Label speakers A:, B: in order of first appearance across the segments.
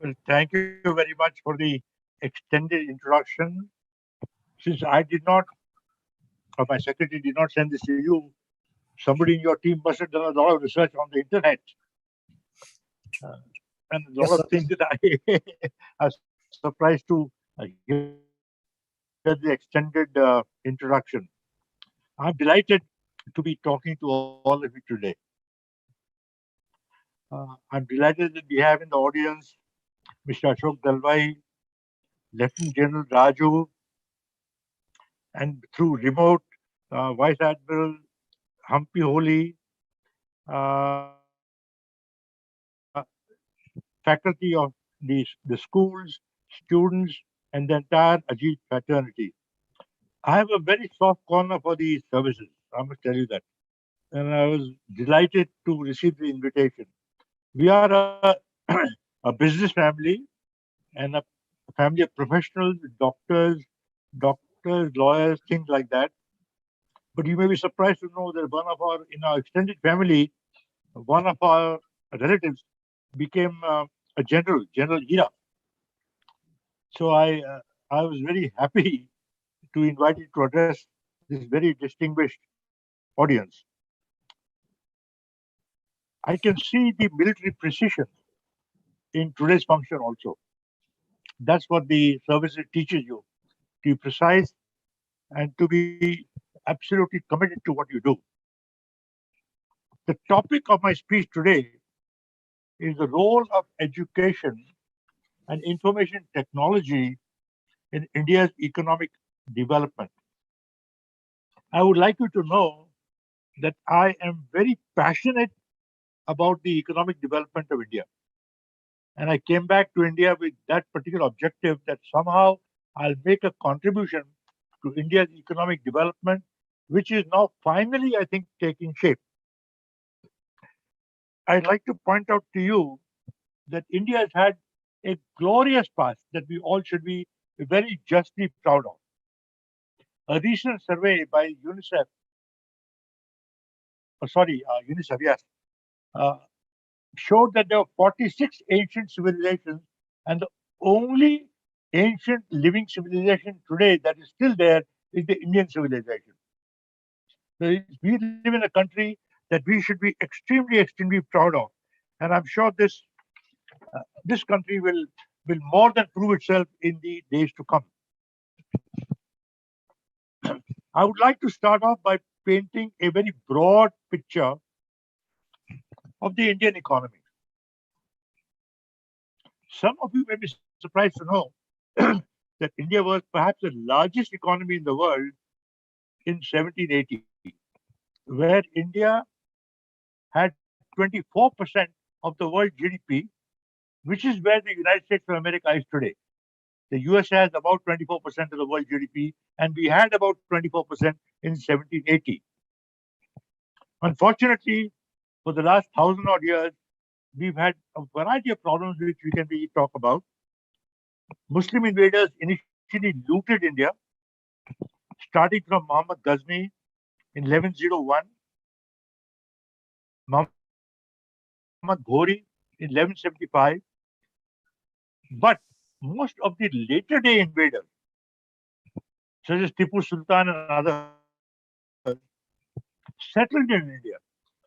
A: Well, thank you very much for the extended introduction. Since I did not, or my secretary did not send this to you, somebody in your team must have done a lot of research on the internet uh, and a lot
B: Yes,
A: of
B: sir.
A: things that I are surprised to hear the extended introduction. I'm delighted to be talking to all of you today. I'm delighted that we have in the audience Mr. Ashok Dalwai, Lieutenant General Raju, and through remote Vice Admiral Humpy Holi, uh, faculty of the schools, students, and the entire Ajit fraternity. I have a very soft corner for the services. I must tell you that. And I was delighted to receive the invitation. We are a business family and a family of professionals, doctors, lawyers, things like that. But you may be surprised to know that in our extended family, one of our relatives became General Hira. So I was very happy to invite you to address this very distinguished audience. I can see the military precision in today's function also. That's what the services teaches you, to be precise and to be absolutely committed to what you do. The topic of my speech today is the role of education and information technology in India's economic development. I would like you to know that I am very passionate about the economic development of India. And I came back to India with that particular objective that somehow I'll make a contribution to India's economic development, which is now finally, I think, taking shape. I'd like to point out to you that India has had a glorious past that we all should be very justly proud of. A recent survey by UNICEF, UNICEF, yes, uh, showed that there were 46 ancient civilizations, and the only ancient living civilization today that is still there is the Indian civilization. So we live in a country that we should be extremely proud of, and I'm sure this country will more than prove itself in the days to come. I would like to start off by painting a very broad picture of the Indian economy. Some of you may be surprised to know that India was perhaps the largest economy in the world in 1780, where India had 24% of the world GDP, which is where the United States of America is today. The US has about 24% of the world GDP, and we had about 24% in 1780. Unfortunately, for the last thousand odd years, we've had a variety of problems which we can be talk about. Muslim invaders initially looted India, starting from Muhammad Ghazni in 1101, Muhammad Ghori in 1175. But most of the later day invaders, such as Tipu Sultan and others, settled in India,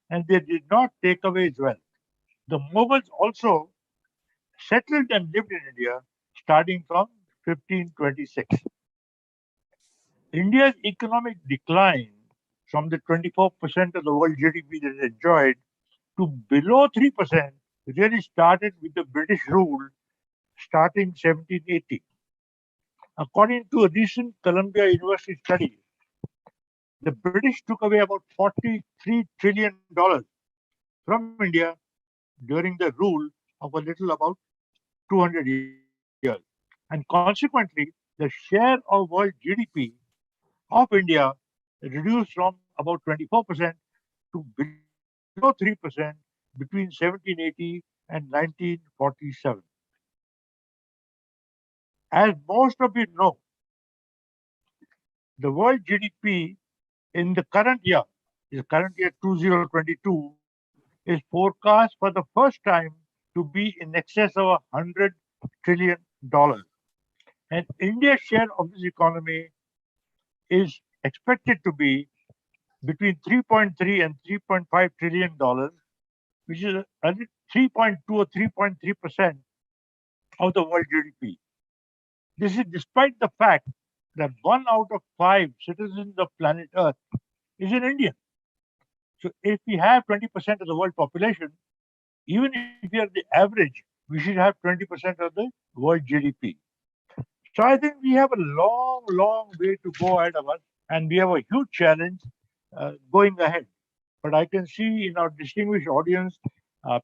A: and they did not take away its wealth. The Mughals also settled and lived in India starting from 1526. India's economic decline from the 24% of the world GDP that it enjoyed to below 3% really started with the British rule starting 1780. According to a recent Columbia University study, the British took away about $43 trillion from India during the rule of a little about 200 years. And consequently, the share of world GDP of India reduced from about 24% to below 3% between 1780 and 1947. As most of you know, the world GDP in the current year, is current year 2022, is forecast for the first time to be in excess of $100 trillion. And India's share of this economy is expected to be between 3.3 and 3.5 trillion dollars, which is 3.2 or 3.3% of the world GDP. This is despite the fact that 1 out of 5 citizens of planet Earth is an Indian. So if we have 20% of the world population, even if we are the average, we should have 20% of the world GDP. So I think we have a long, long way to go ahead of us, and we have a huge challenge going ahead. But I can see in our distinguished audience,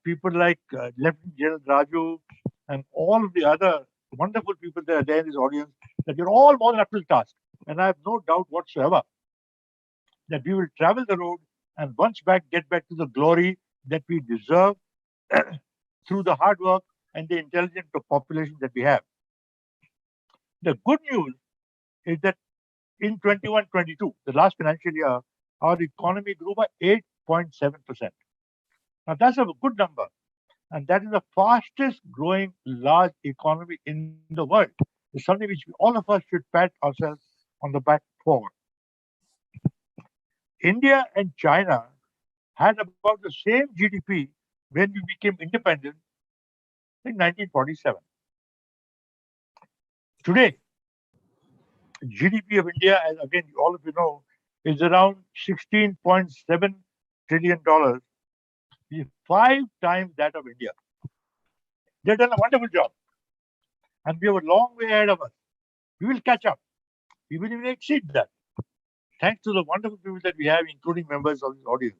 A: people like Lieutenant General Raju and all of the other wonderful people that are there in this audience, that you're all more than up to the task. And I have no doubt whatsoever that we will travel the road and once back get back to the glory that we deserve through the hard work and the intelligent population that we have. The good news is that in 21-22, the last financial year, our economy grew by 8.7%. Now that's a good number, and that is the fastest growing large economy in the world. It's something which all of us should pat ourselves on the back for. India and China had about the same GDP when we became independent in 1947. Today, GDP of India, as again all of you know, is around $16.7 trillion, which is 5 times that of India. They've done a wonderful job, and we have a long way ahead of us. We will catch up. We will even exceed that, thanks to the wonderful people that we have, including members of this audience.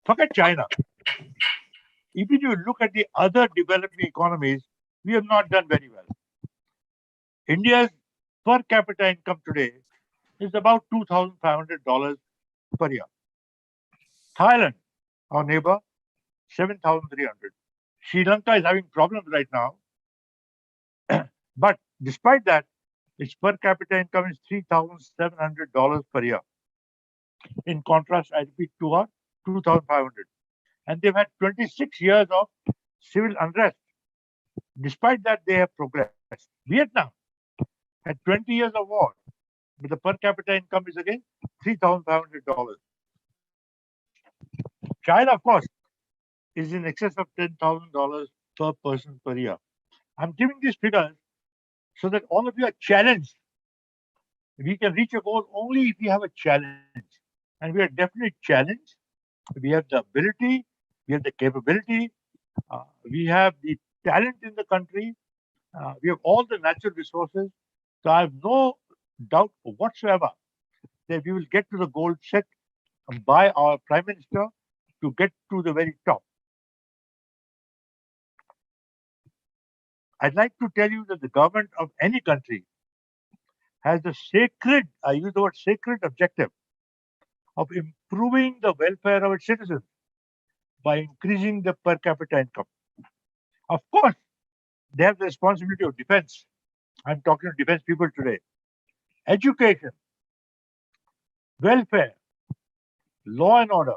A: Forget China. Even if you look at the other developing economies, we have not done very well. India's per capita income today is about $2,500 per year. Thailand, our neighbor, 7,300. Sri Lanka is having problems right now. But despite that, its per capita income is $3,700 per year. In contrast, I repeat, to our 2,500. And they've had 26 years of civil unrest. Despite that, they have progressed. Vietnam had 20 years of war, but the per capita income is again $3,500. China, of course, is in excess of $10,000 per person per year. I'm giving these figures so that all of you are challenged. We can reach a goal only if we have a challenge. And we are definitely challenged. We have the ability, we have the capability, we have the talent in the country, we have all the natural resources. So I have no doubt whatsoever that we will get to the goal set by our Prime Minister to get to the very top. I'd like to tell you that the government of any country has the sacred, I use the word sacred objective, of improving the welfare of its citizens by increasing the per capita income. Of course, they have the responsibility of defense. I'm talking to defense people today. Education, welfare, law and order,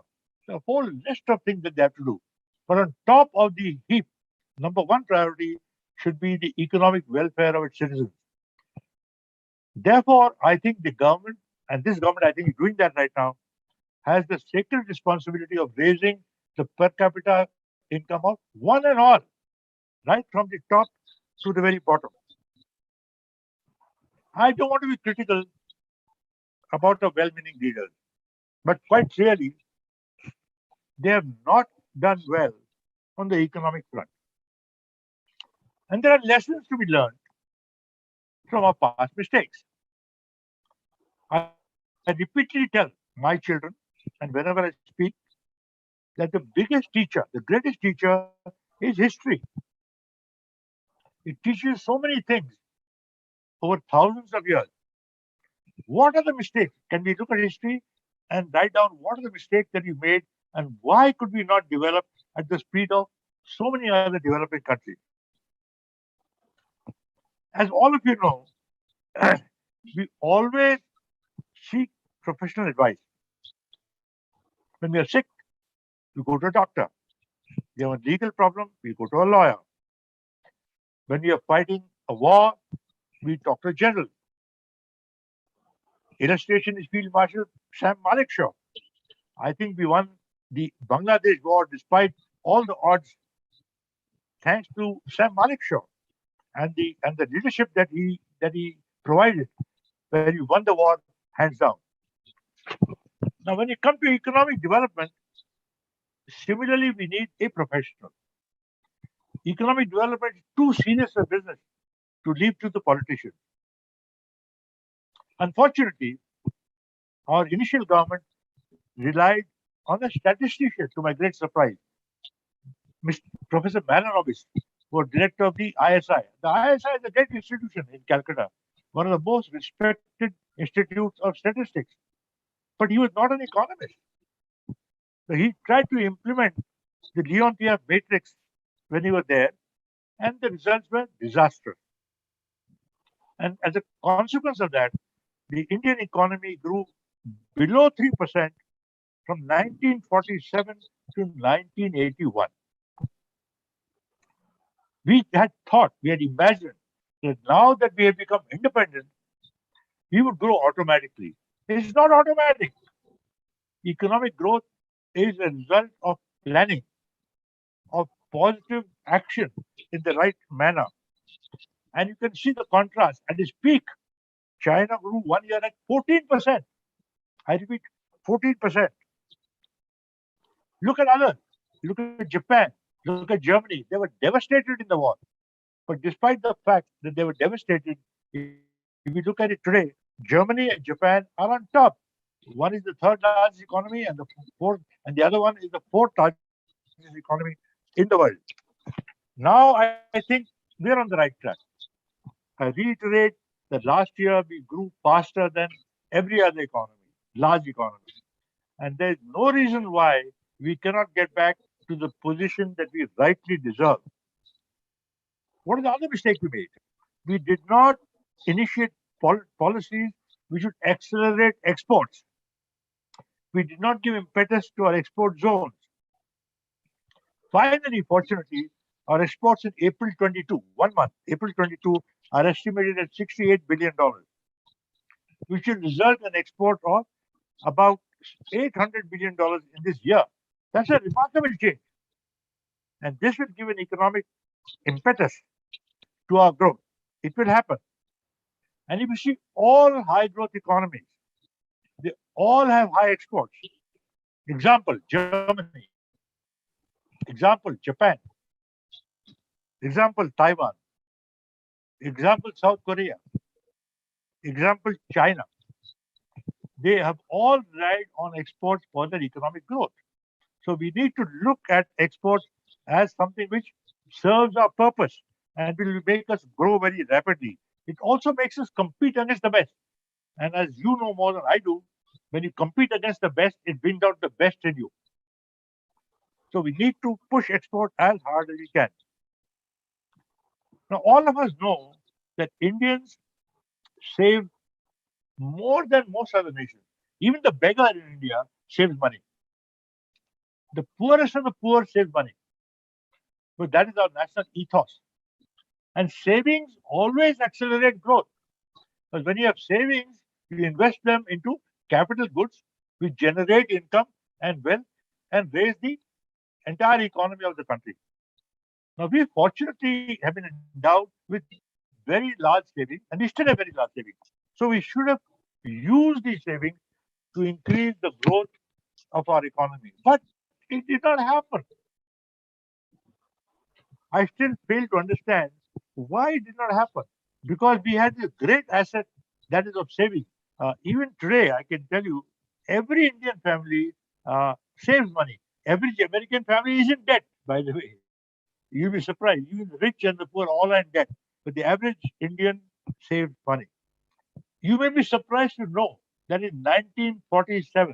A: a whole list of things that they have to do. But on top of the heap, number one priority should be the economic welfare of its citizens. Therefore, I think the government, and this government, I think, is doing that right now, has the sacred responsibility of raising the per capita income of one and all, right from the top to the very bottom. I don't want to be critical about the well-meaning leaders, but quite clearly, they have not done well on the economic front. And there are lessons to be learned from our past mistakes. I repeatedly tell my children, and whenever I speak, that the biggest teacher, the greatest teacher, is history. It teaches so many things over thousands of years. What are the mistakes? Can we look at history and write down what are the mistakes that we made and why could we not develop at the speed of so many other developing countries? As all of you know, we always seek professional advice. When we are sick, we go to a doctor. You have a legal problem, we go to a lawyer. When we are fighting a war, we talk to a general. Illustration is Field Marshal Sam Manekshaw. I think we won the Bangladesh war despite all the odds, thanks to Sam Manekshaw and the leadership that he provided, where we won the war hands down. Now, when you come to economic development, similarly, we need a professional. Economic development is too serious a business to leave to the politicians. Unfortunately, our initial government relied on a statistician, to my great surprise, Mr. Professor Malanobis, who was director of the ISI. The ISI is a great institution in Calcutta, one of the most respected institutes of statistics. But he was not an economist. So he tried to implement the Leontief matrix when he was there, and the results were disastrous. And as a consequence of that, the Indian economy grew below 3% from 1947 to 1981. We had thought, we had imagined that now that we have become independent, we would grow automatically. It's not automatic. Economic growth is a result of planning, of positive action in the right manner. And you can see the contrast. At its peak, China grew 1 year at 14%. I repeat, 14%. Look at others. Look at Japan. Look at Germany. They were devastated in the war. But despite the fact that they were devastated, if you look at it today, Germany and Japan are on top. One is the third largest economy, and the fourth, and the other one is the fourth largest economy in the world. Now, I think we're on the right track. I reiterate that last year we grew faster than every other economy, large economy. And there's no reason why we cannot get back to the position that we rightly deserve. What is the other mistake we made? We did not initiate policies which would accelerate exports. We did not give impetus to our export zones. Finally, fortunately, our exports in April 22, 1 month, April 22, are estimated at $68 billion, which will result in export of about $800 billion in this year. That's a remarkable change. And this will give an economic impetus to our growth. It will happen. And if you see all high growth economies, they all have high exports. Example, Germany. Example, Japan. Example, Taiwan. Example, South Korea. Example, China. They have all relied on exports for their economic growth. So we need to look at exports as something which serves our purpose and will make us grow very rapidly. It also makes us compete against the best. And as you know more than I do, when you compete against the best, it brings out the best in you. So we need to push export as hard as we can. Now, all of us know that Indians save more than most other nations. Even the beggar in India saves money. The poorest of the poor saves money. But that is our national ethos. And savings always accelerate growth. Because when you have savings, you invest them into capital goods, which generate income and wealth and raise the entire economy of the country. Now, we fortunately have been endowed with very large savings, and we still have very large savings. So we should have used these savings to increase the growth of our economy. But it did not happen. I still fail to understand why it did not happen. Because we had a great asset that is of saving. Even today, I can tell you, every Indian family saves money. Every American family is in debt, by the way. You'll be surprised. Even the rich and the poor all are in debt. But the average Indian saved money. You may be surprised to know that in 1947,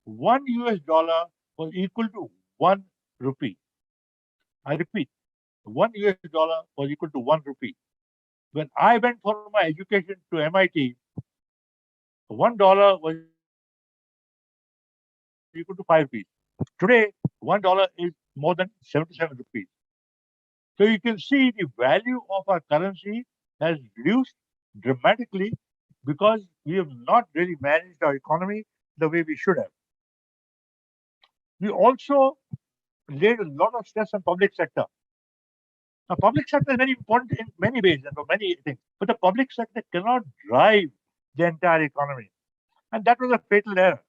A: $1 was equal to 1 rupee. I repeat, $1 was equal to 1 rupee. When I went for my education to MIT, $1 was equal to 5 rupees. Today, $1 is more than 77 rupees. So you can see the value of our currency has reduced dramatically because we have not really managed our economy the way we should have. We also laid a lot of stress on public sector. Now, public sector is very important in many ways and for many things, but the public sector cannot drive the entire economy. And that was a fatal error.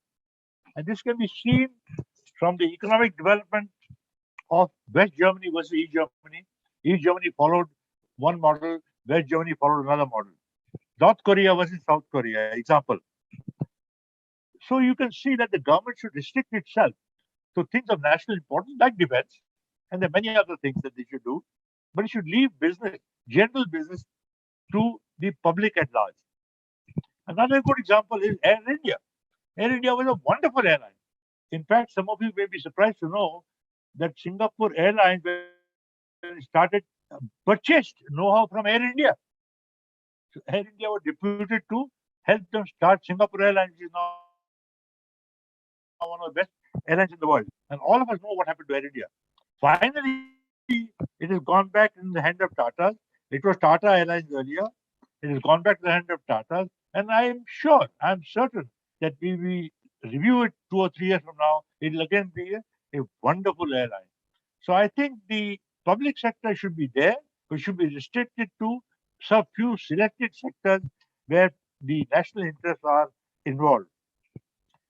A: And this can be seen from the economic development of West Germany versus East Germany. East Germany followed one model, West Germany followed another model. North Korea versus South Korea, example. So you can see that the government should restrict itself to things of national importance like defense, and there are many other things that they should do, but it should leave business, general business, to the public at large. Another good example is Air India. Air India was a wonderful airline. In fact, some of you may be surprised to know that Singapore Airlines, when it started, purchased know-how from Air India. So Air India was deputed to help them start Singapore Airlines, which is now one of the best airlines in the world. And all of us know what happened to Air India. Finally, it has gone back in the hand of Tata. It was Tata Airlines earlier. It has gone back to the hand of Tata. And I'm certain that we will review it 2 or 3 years from now. It'll again be a wonderful airline. So I think the public sector should be there, but should be restricted to some few selected sectors where the national interests are involved.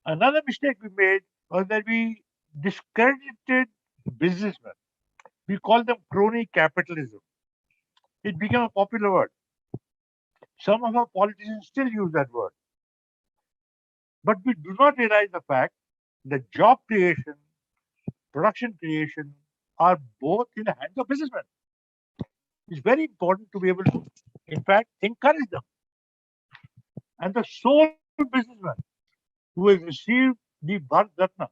A: Another mistake we made was that we discredited businessmen. We call them crony capitalism. It became a popular word. Some of our politicians still use that word. But we do not realize the fact that job creation, production creation are both in the hands of businessmen. It's very important to be able to, in fact, encourage them. And the sole businessman who has received the Bharat Ratna,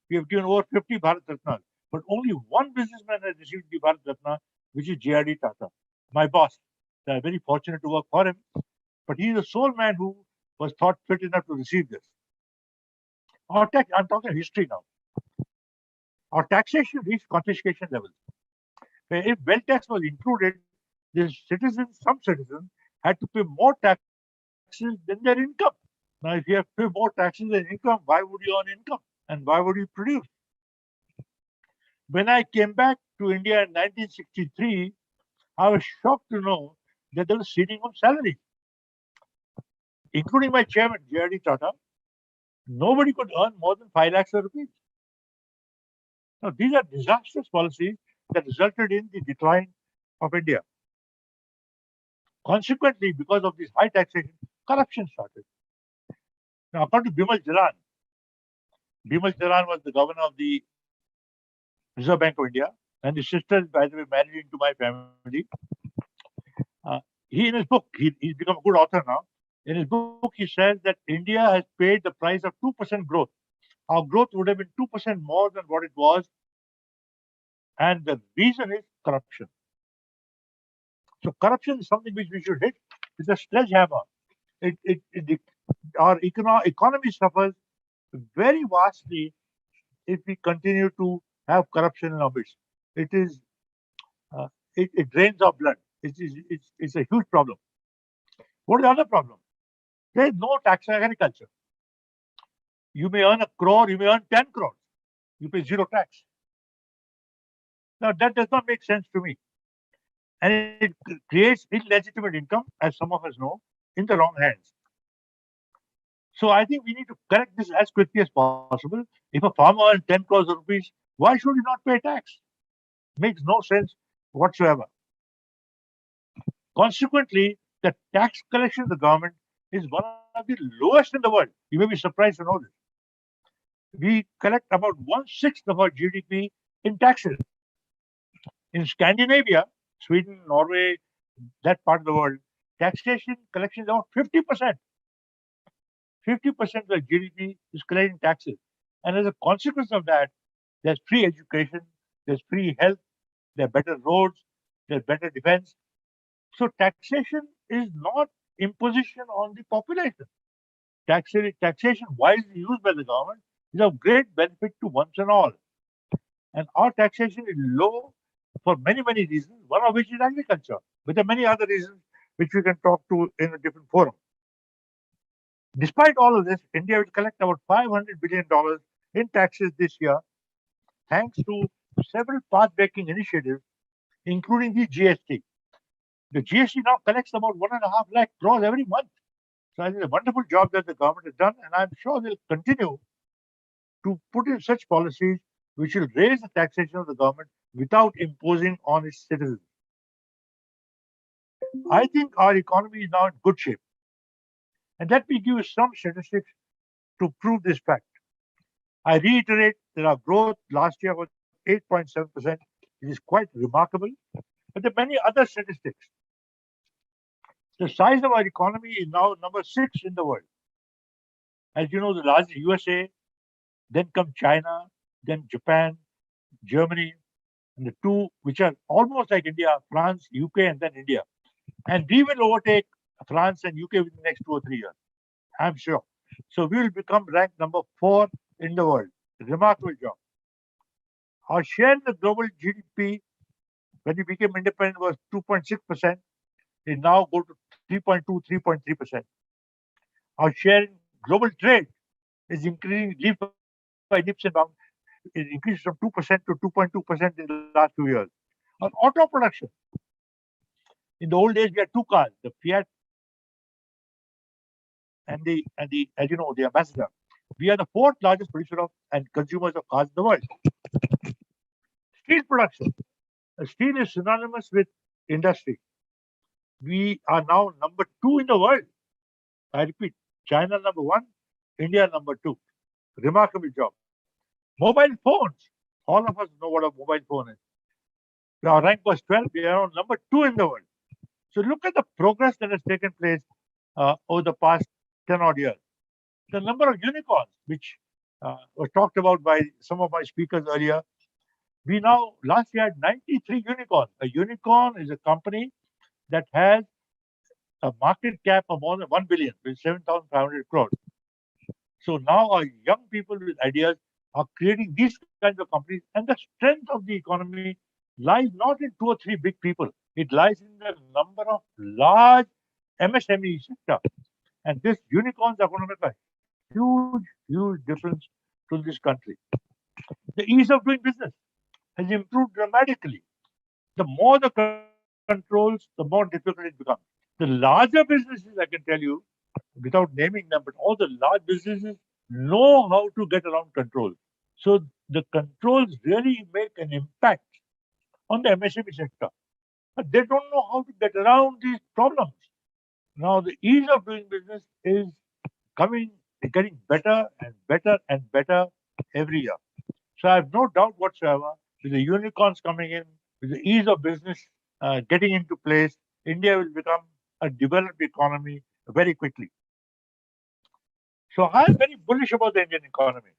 A: we have given over 50 Bharat Ratnas, but only one businessman has received the Bharat Ratna, which is J.R.D. Tata, my boss. I'm very fortunate to work for him, but he is the sole man who was thought fit enough to receive this. I'm talking history now. Our taxation reached confiscation levels. Where if wealth tax was included, some citizens had to pay more taxes than their income. Now, if you have to pay more taxes than income, why would you earn income? And why would you produce? When I came back to India in 1963, I was shocked to know that there was ceiling of salary, including my chairman, J.R.D. Tata. Nobody could earn more than 5 lakhs of rupees. Now, these are disastrous policies that resulted in the decline of India. Consequently, because of this high taxation, corruption started. Now, according to Bimal Jalan was the governor of the Reserve Bank of India, and his sister is, by the way, married into my family. He, in his book, he's become a good author now. In his book, he says that India has paid the price of 2% growth. Our growth would have been 2% more than what it was, and the reason is corruption. So corruption is something which we should hit with a sledgehammer. Our economy suffers very vastly if we continue to have corruption in our midst. It drains our blood. It's a huge problem. What is the other problem? There is no tax on agriculture. You may earn 1 crore, you may earn 10 crores. You pay zero tax. Now, that does not make sense to me. And it creates illegitimate income, as some of us know, in the wrong hands. So I think we need to correct this as quickly as possible. If a farmer earns 10 crores of rupees, why should he not pay tax? Makes no sense whatsoever. Consequently, the tax collection of the government is one of the lowest in the world. You may be surprised to know this. We collect about 1/6 of our GDP in taxes. In Scandinavia, Sweden, Norway, that part of the world, taxation collection is about 50%. 50% of the GDP is collecting taxes. And as a consequence of that, there's free education, there's free health, there are better roads, there's better defense. So taxation is not imposition on the population. Taxation wisely used by the government is of great benefit to once and all. And our taxation is low for many, many reasons, one of which is agriculture. But there are many other reasons which we can talk to in a different forum. Despite all of this, India will collect about $500 billion in taxes this year, thanks to several path-breaking initiatives, including the GST. The GST now collects about 1.5 lakh crores every month. So I think a wonderful job that the government has done, and I'm sure they'll continue to put in such policies which will raise the taxation of the government without imposing on its citizens. I think our economy is now in good shape. And let me give you some statistics to prove this fact. I reiterate that our growth last year was 8.7%. It is quite remarkable. But there are many other statistics. The size of our economy is now number 6 in the world. As you know, the largest USA, then come China, then Japan, Germany, and the two which are almost like India, France, UK, and then India. And we will overtake France and UK within the next 2 or 3 years. I'm sure. So we will become ranked number 4 in the world. Remarkable job. Our share in the global GDP when we became independent was 2.6%. It now go to 3.2, 3.3%. Our share in global trade is increasing leap by leaps and bounds. It increased from 2% to 2.2% in the last 2 years. On auto production, in the old days we had 2 cars, the Fiat and the as you know the Ambassador. We are the 4th largest producer of and consumers of cars in the world. Steel production. Steel is synonymous with industry. We are now number 2 in the world. I repeat, China number 1, India number 2. Remarkable job. Mobile phones. All of us know what a mobile phone is. Our rank was 12. We are on number 2 in the world. So look at the progress that has taken place over the past 10 odd years. The number of unicorns, which was talked about by some of my speakers earlier, we now last year had 93 unicorns. A unicorn is a company that has a market cap of more than 1 billion, with 7,500 crores. So now our young people with ideas are creating these kinds of companies, and the strength of the economy lies not in 2 or 3 big people. It lies in the number of large MSME sector. And these unicorns are going to make a huge, huge difference to this country. The ease of doing business has improved dramatically. The more the controls, the more difficult it becomes. The larger businesses, I can tell you, without naming them, but all the large businesses know how to get around controls. So the controls really make an impact on the MSME sector. But they don't know how to get around these problems. Now the ease of doing business is getting better and better and better every year. So I have no doubt whatsoever, with the unicorns coming in, with the ease of business getting into place, India will become a developed economy very quickly. So I am very bullish about the Indian economy.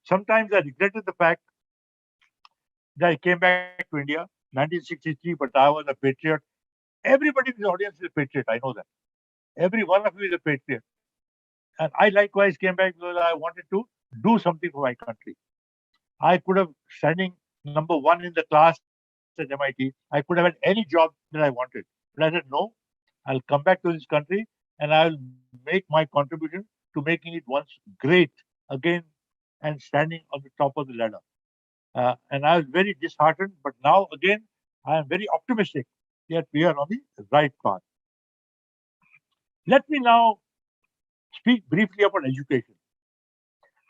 A: Sometimes I regretted the fact that I came back to India 1963, but I was a patriot. Everybody in the audience is a patriot. I know that. Every one of you is a patriot. And I likewise came back because I wanted to do something for my country. I could have standing number 1 in the class at MIT. I could have had any job that I wanted. But I said, no, I'll come back to this country and I'll make my contribution to making it once great again and standing on the top of the ladder. And I was very disheartened, but now again, I am very optimistic that we are on the right path. Let me now speak briefly about education.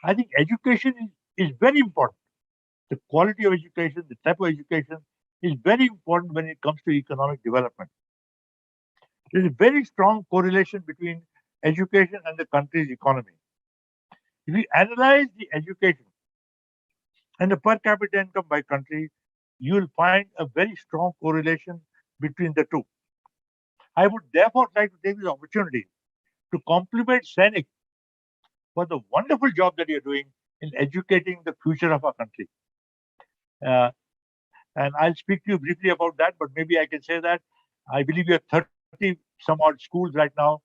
A: I think education is very important. The quality of education, the type of education is very important when it comes to economic development. There is a very strong correlation between education and the country's economy. If you analyze the education and the per capita income by country, you will find a very strong correlation between the two. I would therefore like to take this opportunity to compliment Sainik for the wonderful job that you're doing in educating the future of our country. And I'll speak to you briefly about that, but maybe I can say that I believe you have 30 some odd schools right now,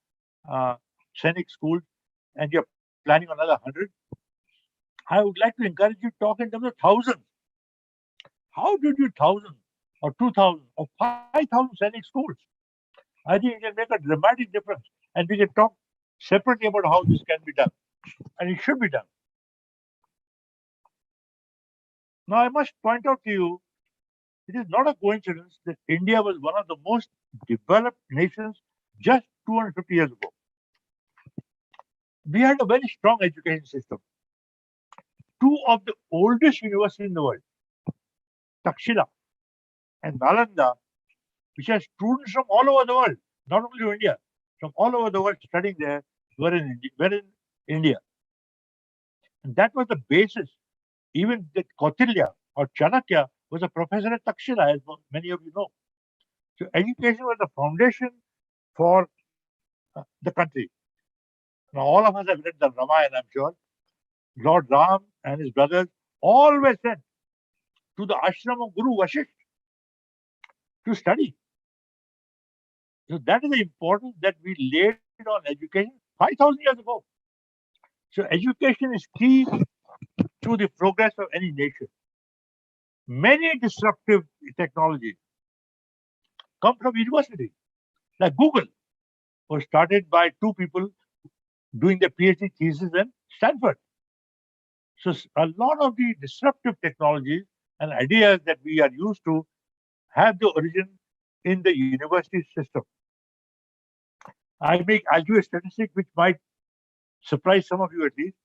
A: Sainik schools, and you're planning another 100. I would like to encourage you to talk in terms of thousands. How did you 1,000 or 2,000 or 5,000 sending schools? I think it can make a dramatic difference. And we can talk separately about how this can be done. And it should be done. Now, I must point out to you, it is not a coincidence that India was one of the most developed nations just 250 years ago. We had a very strong education system. Two of the oldest universities in the world, Takshila and Nalanda, which has students from all over the world, not only from India, from all over the world studying there, were in India. And that was the basis. Even the Kautilya or Chanakya was a professor at Takshila, as many of you know. So education was the foundation for the country. Now, all of us have read the Ramayana, I'm sure. Lord Ram and his brothers always went to the ashram of Guru Vasisht to study. So that is the importance that we laid on education 5,000 years ago. So education is key to the progress of any nation. Many disruptive technologies come from universities, like Google was started by two people doing their PhD thesis in Stanford. So a lot of the disruptive technologies and ideas that we are used to have the origin in the university system. I'll do a statistic which might surprise some of you at least.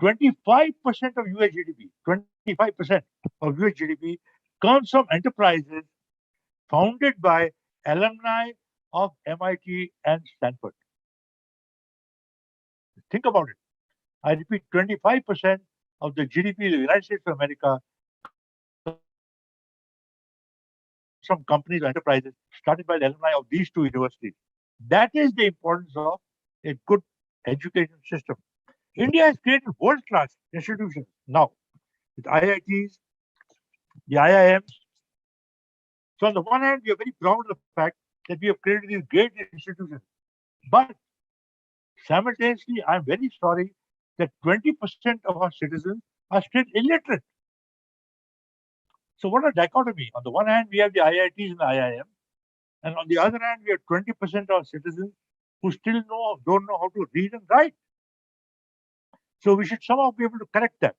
A: 25% of US GDP, 25% of US GDP comes from enterprises founded by alumni of MIT and Stanford. Think about it. I repeat, 25% of the GDP of the United States of America comes from companies or enterprises started by the alumni of these two universities. That is the importance of a good education system. India has created world-class institutions now with IITs, the IIMs. So on the one hand, we are very proud of the fact that we have created these great institutions. But simultaneously, I'm very sorry that 20% of our citizens are still illiterate. So what a dichotomy. On the one hand, we have the IITs and the IIM, and on the other hand, we have 20% of our citizens who still don't know how to read and write. So we should somehow be able to correct that.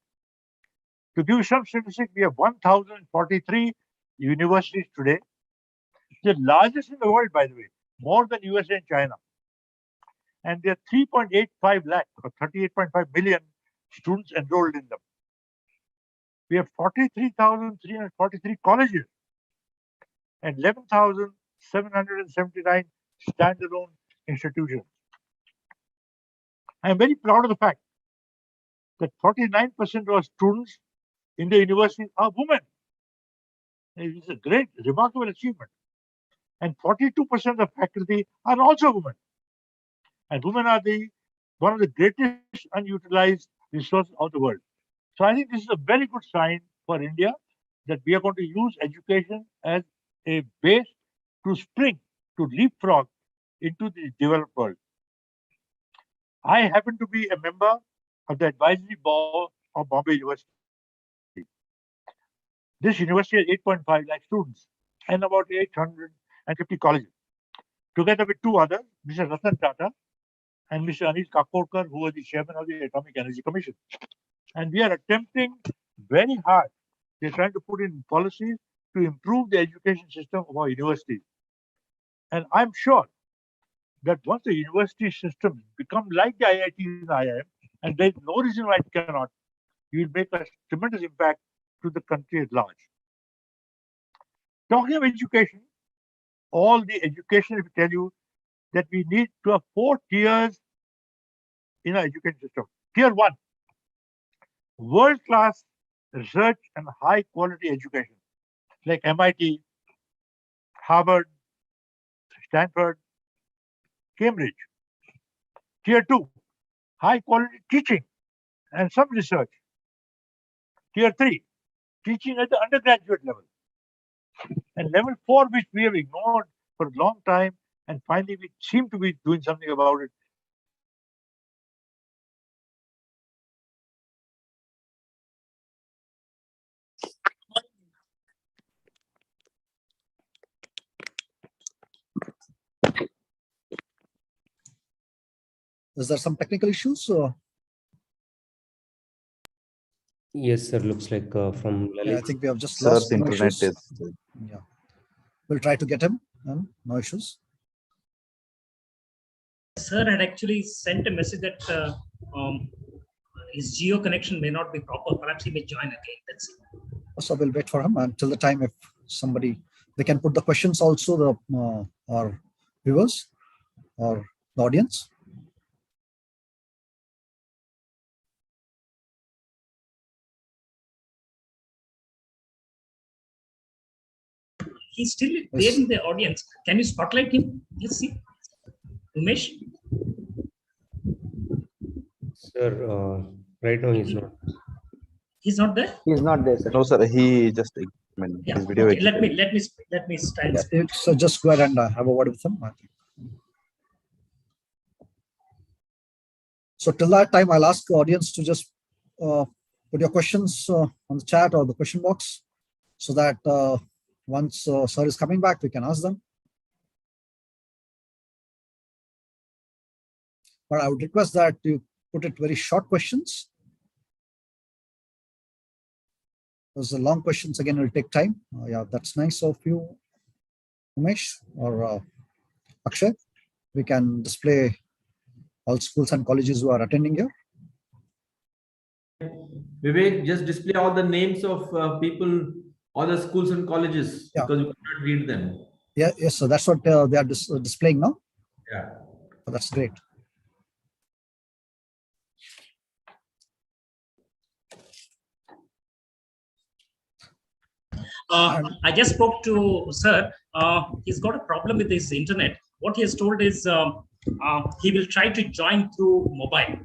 A: To give you some statistics, we have 1,043 universities today, the largest in the world, by the way, more than USA and China. And there are 3.85 lakh or 38.5 million students enrolled in them. We have 43,343 colleges and 11,779 standalone institutions. I am very proud of the fact that 49% of our students in the universities are women. It is a great, remarkable achievement. And 42% of faculty are also women. And women are one of the greatest unutilized resources of the world. So I think this is a very good sign for India that we are going to use education as a base to leapfrog into the developed world. I happen to be a member of the advisory board of Bombay University. This university has 8.5 lakh students and about 850 colleges. Together with two others, Mr. Ratan Tata and Mr. Anil Kakorkar, who was the chairman of the Atomic Energy Commission. And we are attempting very hard. We're trying to put in policies to improve the education system of our universities. And I'm sure that once the university systems become like the IIT and IIM, and there's no reason why it cannot, you will make a tremendous impact to the country at large. Talking of education, all the education, if I tell you that we need to have 4 tiers in our education system. Tier 1, world-class research and high-quality education, like MIT, Harvard, Stanford, Cambridge. Tier 2, high-quality teaching and some research. Tier 3, teaching at the undergraduate level. And level 4, which we have ignored for a long time, and finally we seem to be doing something about it.
B: Is there some technical issues?
C: Yes, sir. Looks like from Lalit.
B: Yeah, I think we have just
D: Sir's
B: lost. No
D: internet
B: issues.
D: is.
B: Yeah, we'll try to get him. No issues.
E: Sir had actually sent a message that his geo connection may not be proper. Perhaps he may join again. That's it.
B: So we'll wait for him until the time if somebody, they can put the questions also, the our viewers or the audience.
E: He's still there in the audience. Can you spotlight him? Let's see. Umesh?
C: Sir, right now he's not.
E: He's not there?
F: He's not there, sir.
D: No, sir. He just.
E: Yeah.
D: His video.
E: Okay, let me try and
B: Yeah, so just go ahead and have a word with him. I think. So till that time, I'll ask the audience to just put your questions on the chat or the question box, so that once sir is coming back, we can ask them. But I would request that you put it very short questions, because the long questions again will take time. Yeah, that's nice of you, Umesh or Akshay. We can display all schools and colleges who are attending here.
G: Vivek, just display all the names of people, all the schools and colleges,
B: Yeah.
G: because you cannot read them.
B: Yeah, yes, so that's what they are displaying now.
G: Yeah.
B: Oh, that's great.
E: I just spoke to sir. He's got a problem with his internet. What he has told is he will try to join through mobile.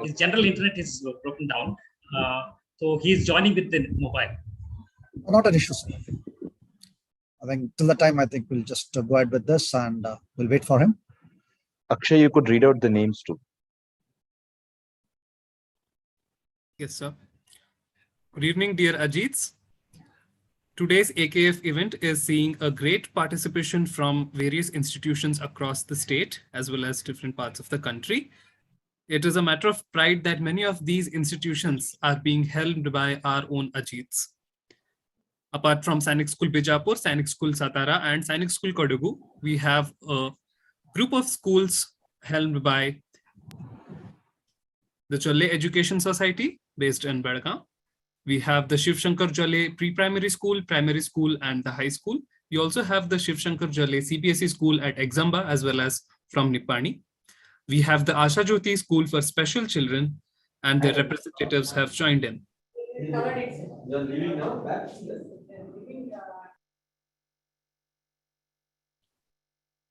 E: His general internet is broken down. So he's joining with the mobile.
B: Not an issue, sir. I think till the time, I think we'll just go ahead with this and we'll wait for him.
D: Akshay, you could read out the names too.
H: Yes, sir. Good evening, dear Ajits. Today's AKF event is seeing a great participation from various institutions across the state, as well as different parts of the country. It is a matter of pride that many of these institutions are being helmed by our own Ajits. Apart from Sainik School Bijapur, Sainik School Satara, and Sainik School Kodagu, we have a group of schools helmed by the Cholle Education Society based in Belgaum. We have the Shiv Shankar Jale pre-primary school, primary school, and the high school. We also have the Shiv Shankar Jale CBSE school at Examba, as well as from Nippani. We have the Asha Jyoti School for Special Children, and their representatives have joined in.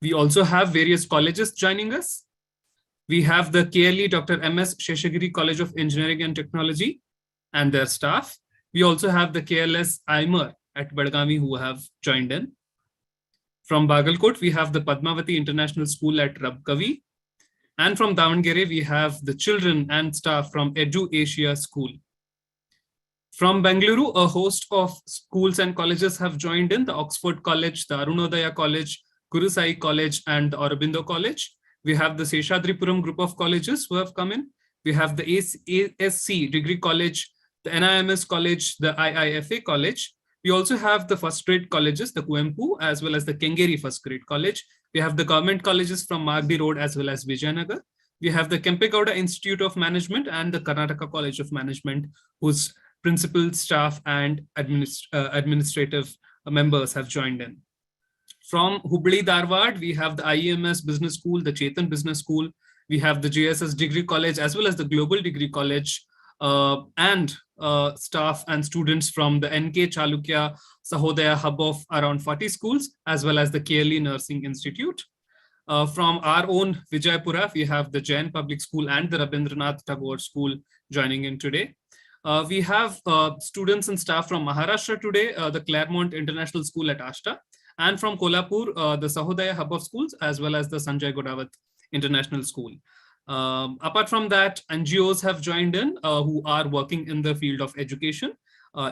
H: We also have various colleges joining us. We have the KLE Dr. M.S. Sheshagiri College of Engineering and Technology and their staff. We also have the KLS IMER at Badgami who have joined in. From Bagalkot, we have the Padmavati International School at Rabkavi. And from Davangere, we have the children and staff from Edu Asia School. From Bengaluru, a host of schools and colleges have joined in: the Oxford College, the Arunodaya College, Guru Sai College, and the Aurobindo College. We have the Seshadripuram group of colleges who have come in. We have the ASC Degree College, the NIMS College, the IIFA College. We also have the first grade colleges, the Kuempu, as well as the Kengeri first grade college. We have the government colleges from Magdi Road as well as Vijayanagar. We have the Kempegowda Institute of Management and the Karnataka College of Management, whose principal, staff, and administrative members have joined in. From Hubli Dharwad, we have the IEMS Business School, the Chetan Business School. We have the JSS Degree College as well as the Global Degree College, and staff and students from the NK Chalukya Sahodaya hub of around 40 schools, as well as the KLE Nursing Institute. From our own Vijaypura, we have the Jain Public School and the Rabindranath Tagore School joining in today. We have students and staff from Maharashtra today, the Claremont International School at Ashta, and from Kolhapur, the Sahodaya hub of schools, as well as the Sanjay Godawat International School. Apart from that, NGOs have joined in who are working in the field of education.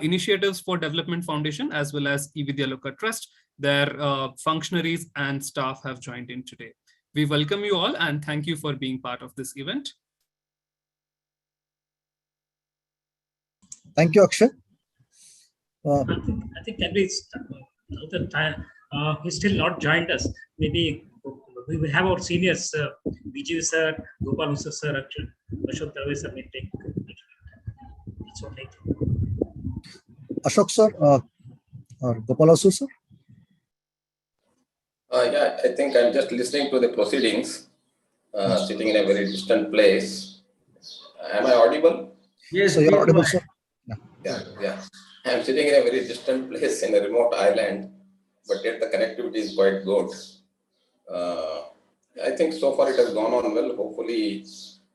H: Initiatives for Development Foundation, as well as eVidyaloka Trust, their functionaries and staff have joined in today. We welcome you all and thank you for being part of this event.
B: Thank you, Akshay.
E: I think can we start now that time, he's still not joined us. Maybe we will have our seniors, Viju sir, Gopal Usa sir, Ashok Dalway sir may take. That's what I think.
B: Ashok sir or Gopalasu sir?
F: Yeah, I think I'm just listening to the proceedings, sitting in a very distant place. Am I audible?
G: Yes,
B: So you're
G: please
B: audible,
G: go
B: sir.
F: Yeah. I'm sitting in a very distant place in a remote island, but yet the connectivity is quite good. I think so far it has gone on well. Hopefully,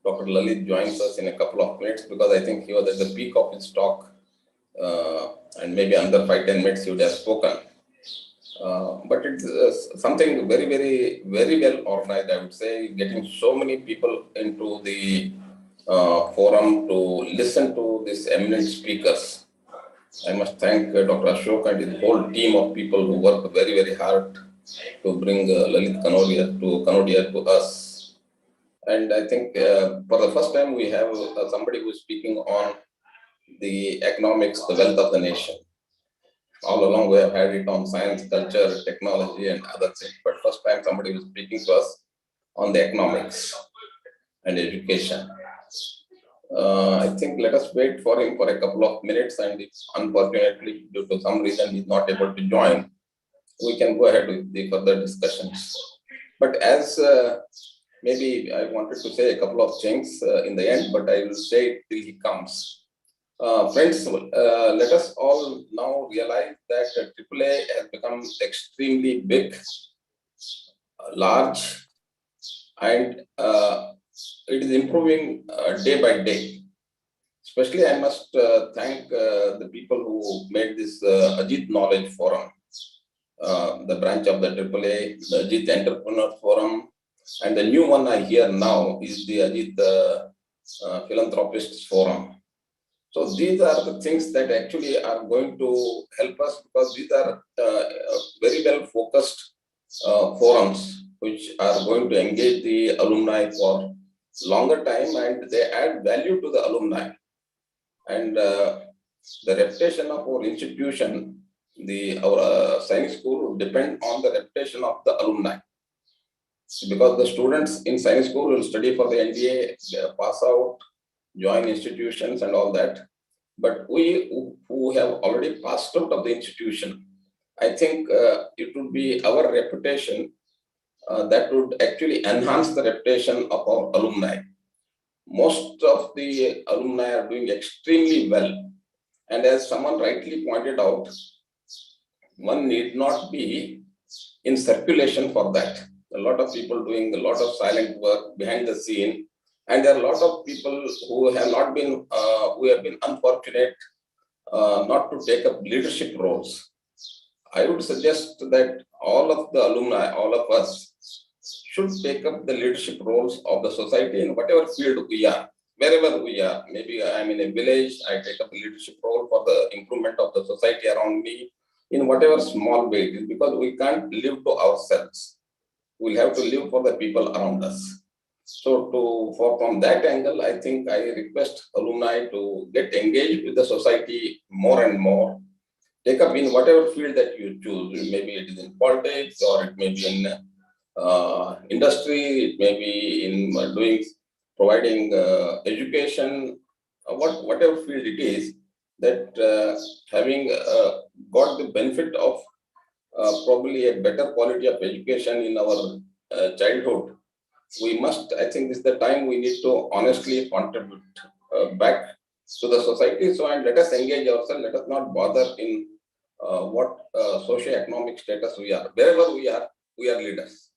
F: Dr. Lalit joins us in a couple of minutes because I think he was at the peak of his talk, and maybe under 5-10 minutes he would have spoken. But it's something very, very, very well organized, I would say, getting so many people into the forum to listen to these eminent speakers. I must thank Dr. Ashok and his whole team of people who work very, very hard to bring Lalit Kanodia to us. And I think for the first time we have somebody who is speaking on the economics, the wealth of the nation. All along we have had it on science, culture, technology and other things. But first time somebody was speaking to us on the economics and education. I think let us wait for him for a couple of minutes, and if unfortunately due to some reason he's not able to join, we can go ahead with the further discussions. But as maybe I wanted to say a couple of things in the end, but I will say it till he comes. Friends, let us all now realize that AAA has become extremely big, large, and it is improving day by day. Especially, I must thank the people who made this Ajit Knowledge Forum, the branch of the AAA, the Ajit Entrepreneur Forum, and the new one I hear now is the Ajit Philanthropists Forum. So these are the things that actually are going to help us because these are very well focused forums which are going to engage the alumni for longer time, and they add value to the alumni. And the reputation of our institution, our science school will depend on the reputation of the alumni. Because the students in science school will study for the MBA, pass out, join institutions and all that. But we who have already passed out of the institution, I think it would be our reputation that would actually enhance the reputation of our alumni. Most of the alumni are doing extremely well. And as someone rightly pointed out, one need not be in circulation for that. A lot of people doing a lot of silent work behind the scene. And there are a lot of people who have not been, who have been unfortunate not to take up leadership roles. I would suggest that all of the alumni, all of us, should take up the leadership roles of the society in whatever field we are, wherever we are. Maybe I'm in a village, I take up a leadership role for the improvement of the society around me in whatever small way it is, because we can't live to ourselves. We'll have to live for the people around us. So from that angle, I think I request alumni to get engaged with the society more and more. Take up in whatever field that you choose. Maybe it is in politics, or it may be in industry, it may be in providing education, whatever field it is, that having got the benefit of probably a better quality of education in our childhood, we must, I think this is the time we need to honestly contribute back to the society. So, and let us engage ourselves, let us not bother in what socio-economic status we are. Wherever we are leaders.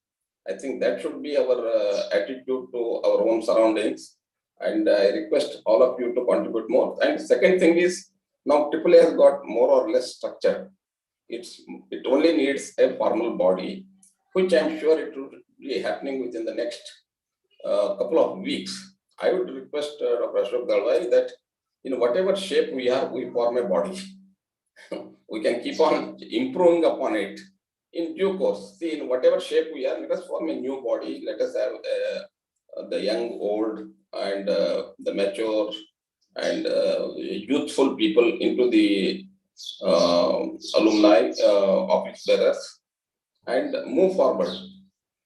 F: I think that should be our attitude to our own surroundings. And I request all of you to contribute more. And second thing is, now AAA has got more or less structure. It only needs a formal body, which I'm sure it will be happening within the next couple of weeks. I would request Dr. Ashok Dalwai that in whatever shape we are, we form a body. We can keep on improving upon it. in due course. See, in whatever shape we are, let us form a new body. Let us have the young, old, and the mature and youthful people into the alumni office bearers and move forward.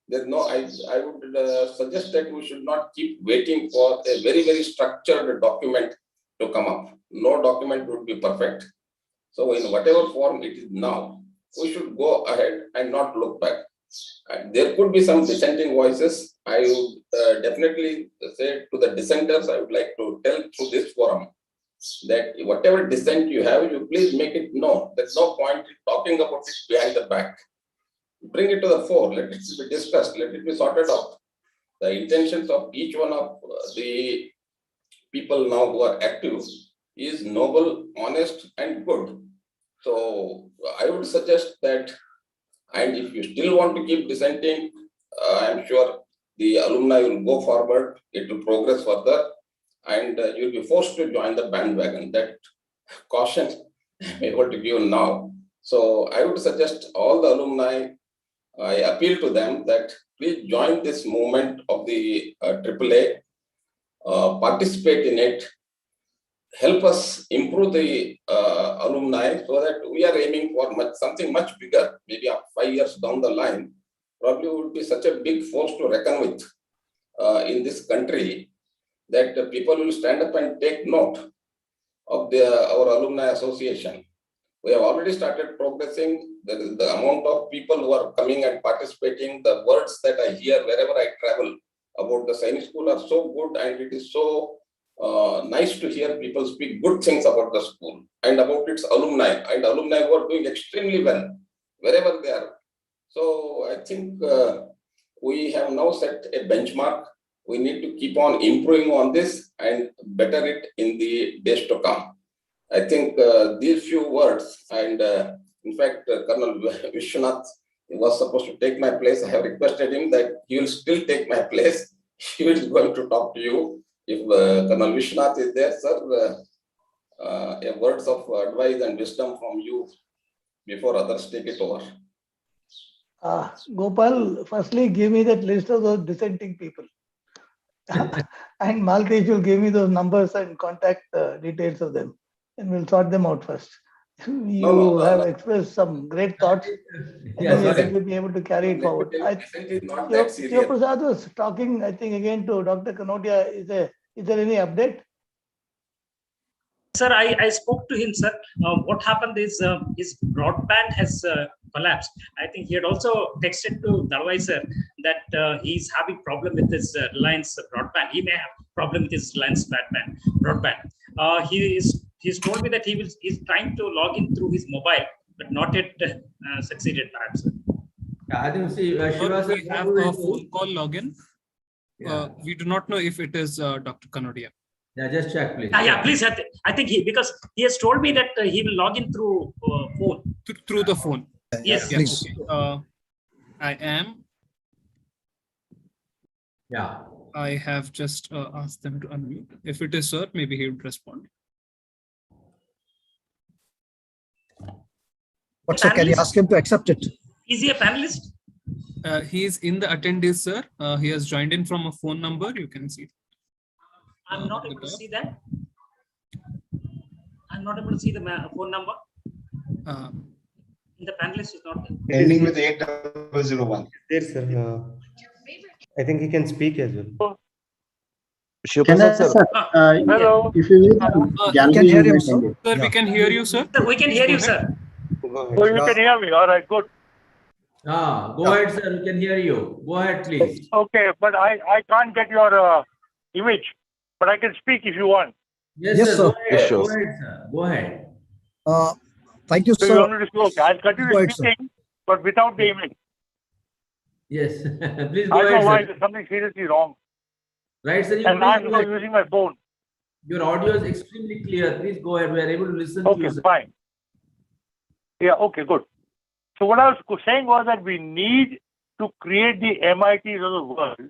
F: There's no, I would suggest that we should not keep waiting for a very, very structured document to come up. No document would be perfect. So in whatever form it is now, we should go ahead and not look back. And there could be some dissenting voices. I would definitely say to the dissenters, I would like to tell through this forum that whatever dissent you have, you please make it known. There's no point in talking about it behind the back. Bring it to the fore, let it be discussed, let it be sorted out. The intentions of each one of the people now who are active is noble, honest, and good. So I would suggest that, and if you still want to keep dissenting, I'm sure the alumni will go forward, it will progress further, and you'll be forced to join the bandwagon. That caution I'm able to give now. So I would suggest all the alumni, I appeal to them that please join this movement of the AAA, participate in it, help us improve the alumni so that we are aiming for something much bigger, maybe 5 years down the line, probably would be such a big force to reckon with in this country that people will stand up and take note of our alumni association. We have already started progressing. The amount of people who are coming and participating, the words that I hear wherever I travel about the Sainik School are so good, and it is so nice to hear people speak good things about the school and about its alumni, and alumni who are doing extremely well wherever they are. So I think we have now set a benchmark. We need to keep on improving on this and better it in the days to come. I think these few words, and in fact, Colonel Vishwanath was supposed to take my place. I have requested him that he will still take my place. He is going to talk to you. If Colonel Vishwanath is there, sir, a words of advice and wisdom from you before others take it over.
I: Gopal, firstly, give me that list of those dissenting people. And Maltesh will give me those numbers and contact details of them, and we'll sort them out first. You have expressed some great thoughts.
G: Yeah,
I: I think we'll be able to carry it forward. Shiva Prasad was talking, I think, again to Dr. Kanodia. Is there any update?
E: Sir, I spoke to him, sir. What happened is his broadband has collapsed. I think he had also texted to Dalwai sir that he's having problem with his Reliance broadband. He may have problem with his Reliance broadband. He's told me that he's trying to log in through his mobile, but not yet succeeded, perhaps.
G: Yeah, I think Shiva sir,
H: We have a phone call login. We do not know if it is Dr. Kanodia.
G: Yeah, just check, please.
E: Yeah, please. I think because he has told me that he will log in through phone.
H: Through the phone.
E: Yes.
H: Yes. Okay. I am.
G: Yeah.
H: I have just asked them to unmute. If it is sir, maybe he would respond.
B: But sir, can you ask him to accept it?
E: Is he a panelist?
H: He is in the attendees, sir. He has joined in from a phone number. You can see.
E: I'm not able to see that. I'm not able to see the phone number. The panelist is not there.
J: Ending with 8001.
C: There, sir. I think he can speak as well.
D: Shivprasad sir.
A: Hello.
J: If you need,
B: can hear him, sir.
H: Sir, we can hear you, sir.
E: Sir, we can hear you, sir.
A: So you can hear me. All right, good.
G: Go ahead, sir. We can hear you. Go ahead, please.
A: Okay, but I can't get your image, but I can speak if you want.
G: Yes,
B: Yes,
G: sir.
B: sir.
G: Go ahead.
D: Yes, sure.
G: Go ahead, sir. Go ahead.
B: Thank you,
A: So you want
B: sir.
A: me to speak? Okay, I'll
B: Go
A: continue
B: ahead, sir.
A: speaking, but without the image.
G: Yes. Please go
A: I don't know why
G: ahead, sir.
A: there's something seriously wrong.
G: Right, sir. You
A: And
G: please
A: I'm
G: go
A: not
G: ahead.
A: using my phone.
G: Your audio is extremely clear. Please go ahead. We are able to listen to
A: Okay,
G: you, sir.
A: fine. Yeah, okay, good. So what I was saying was that we need to create the MITs of the world.